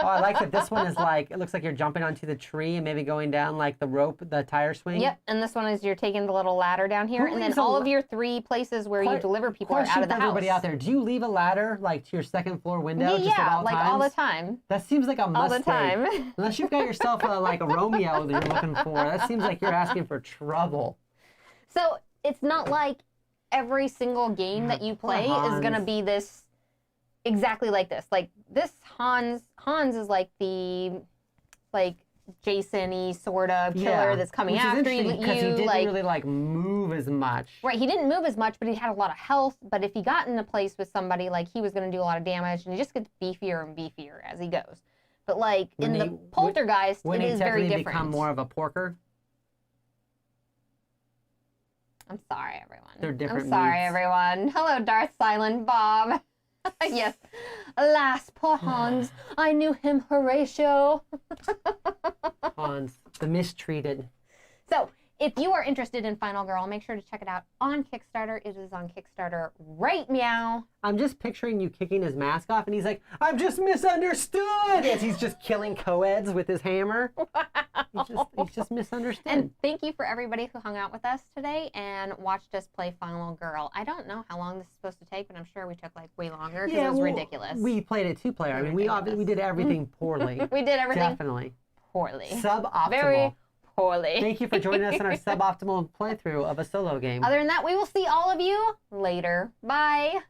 Oh, I like that this one is like, it looks like you're jumping onto the tree and maybe going down like the rope, the tire swing. Yep, and this one is you're taking the little ladder down here, Who and then leaves a all of your 3 places where you deliver people are out Question of the for house. everybody out there, do you leave a ladder like to your second floor window just at all like times? all the time. That seems like a mistake. All the time. Unless you've got yourself like a Romeo that you're looking for. That seems like you're asking for trouble. So it's not like every single game that you play is going to be this exactly like this. Like this Hans is like the Jason-y sort of killer that's coming after you. Because he didn't really like move as much. Right, he didn't move as much, but he had a lot of health. But if he got in a place with somebody, like he was going to do a lot of damage, and he just gets beefier and beefier as he goes. But like in the Poltergeist, it is very different. Become more of a porker. I'm sorry, everyone. They're different. I'm sorry, everyone. Hello, Darth Silent Bob. Yes. Alas, poor Hans. I knew him, Horatio. Hans, the mistreated. So, if you are interested in Final Girl, make sure to check it out on Kickstarter. It is on Kickstarter right meow. I'm just picturing you kicking his mask off, and he's like, I'm just misunderstood! As he's just killing co-eds with his hammer. He's just misunderstood. And thank you for everybody who hung out with us today and watched us play Final Girl. I don't know how long this is supposed to take, but I'm sure we took like way longer because it was ridiculous. We played it 2-player. I mean, we did everything poorly. We did everything definitely poorly. Suboptimal. Very poorly. Thank you for joining us in our suboptimal playthrough of a solo game. Other than that, we will see all of you later. Bye.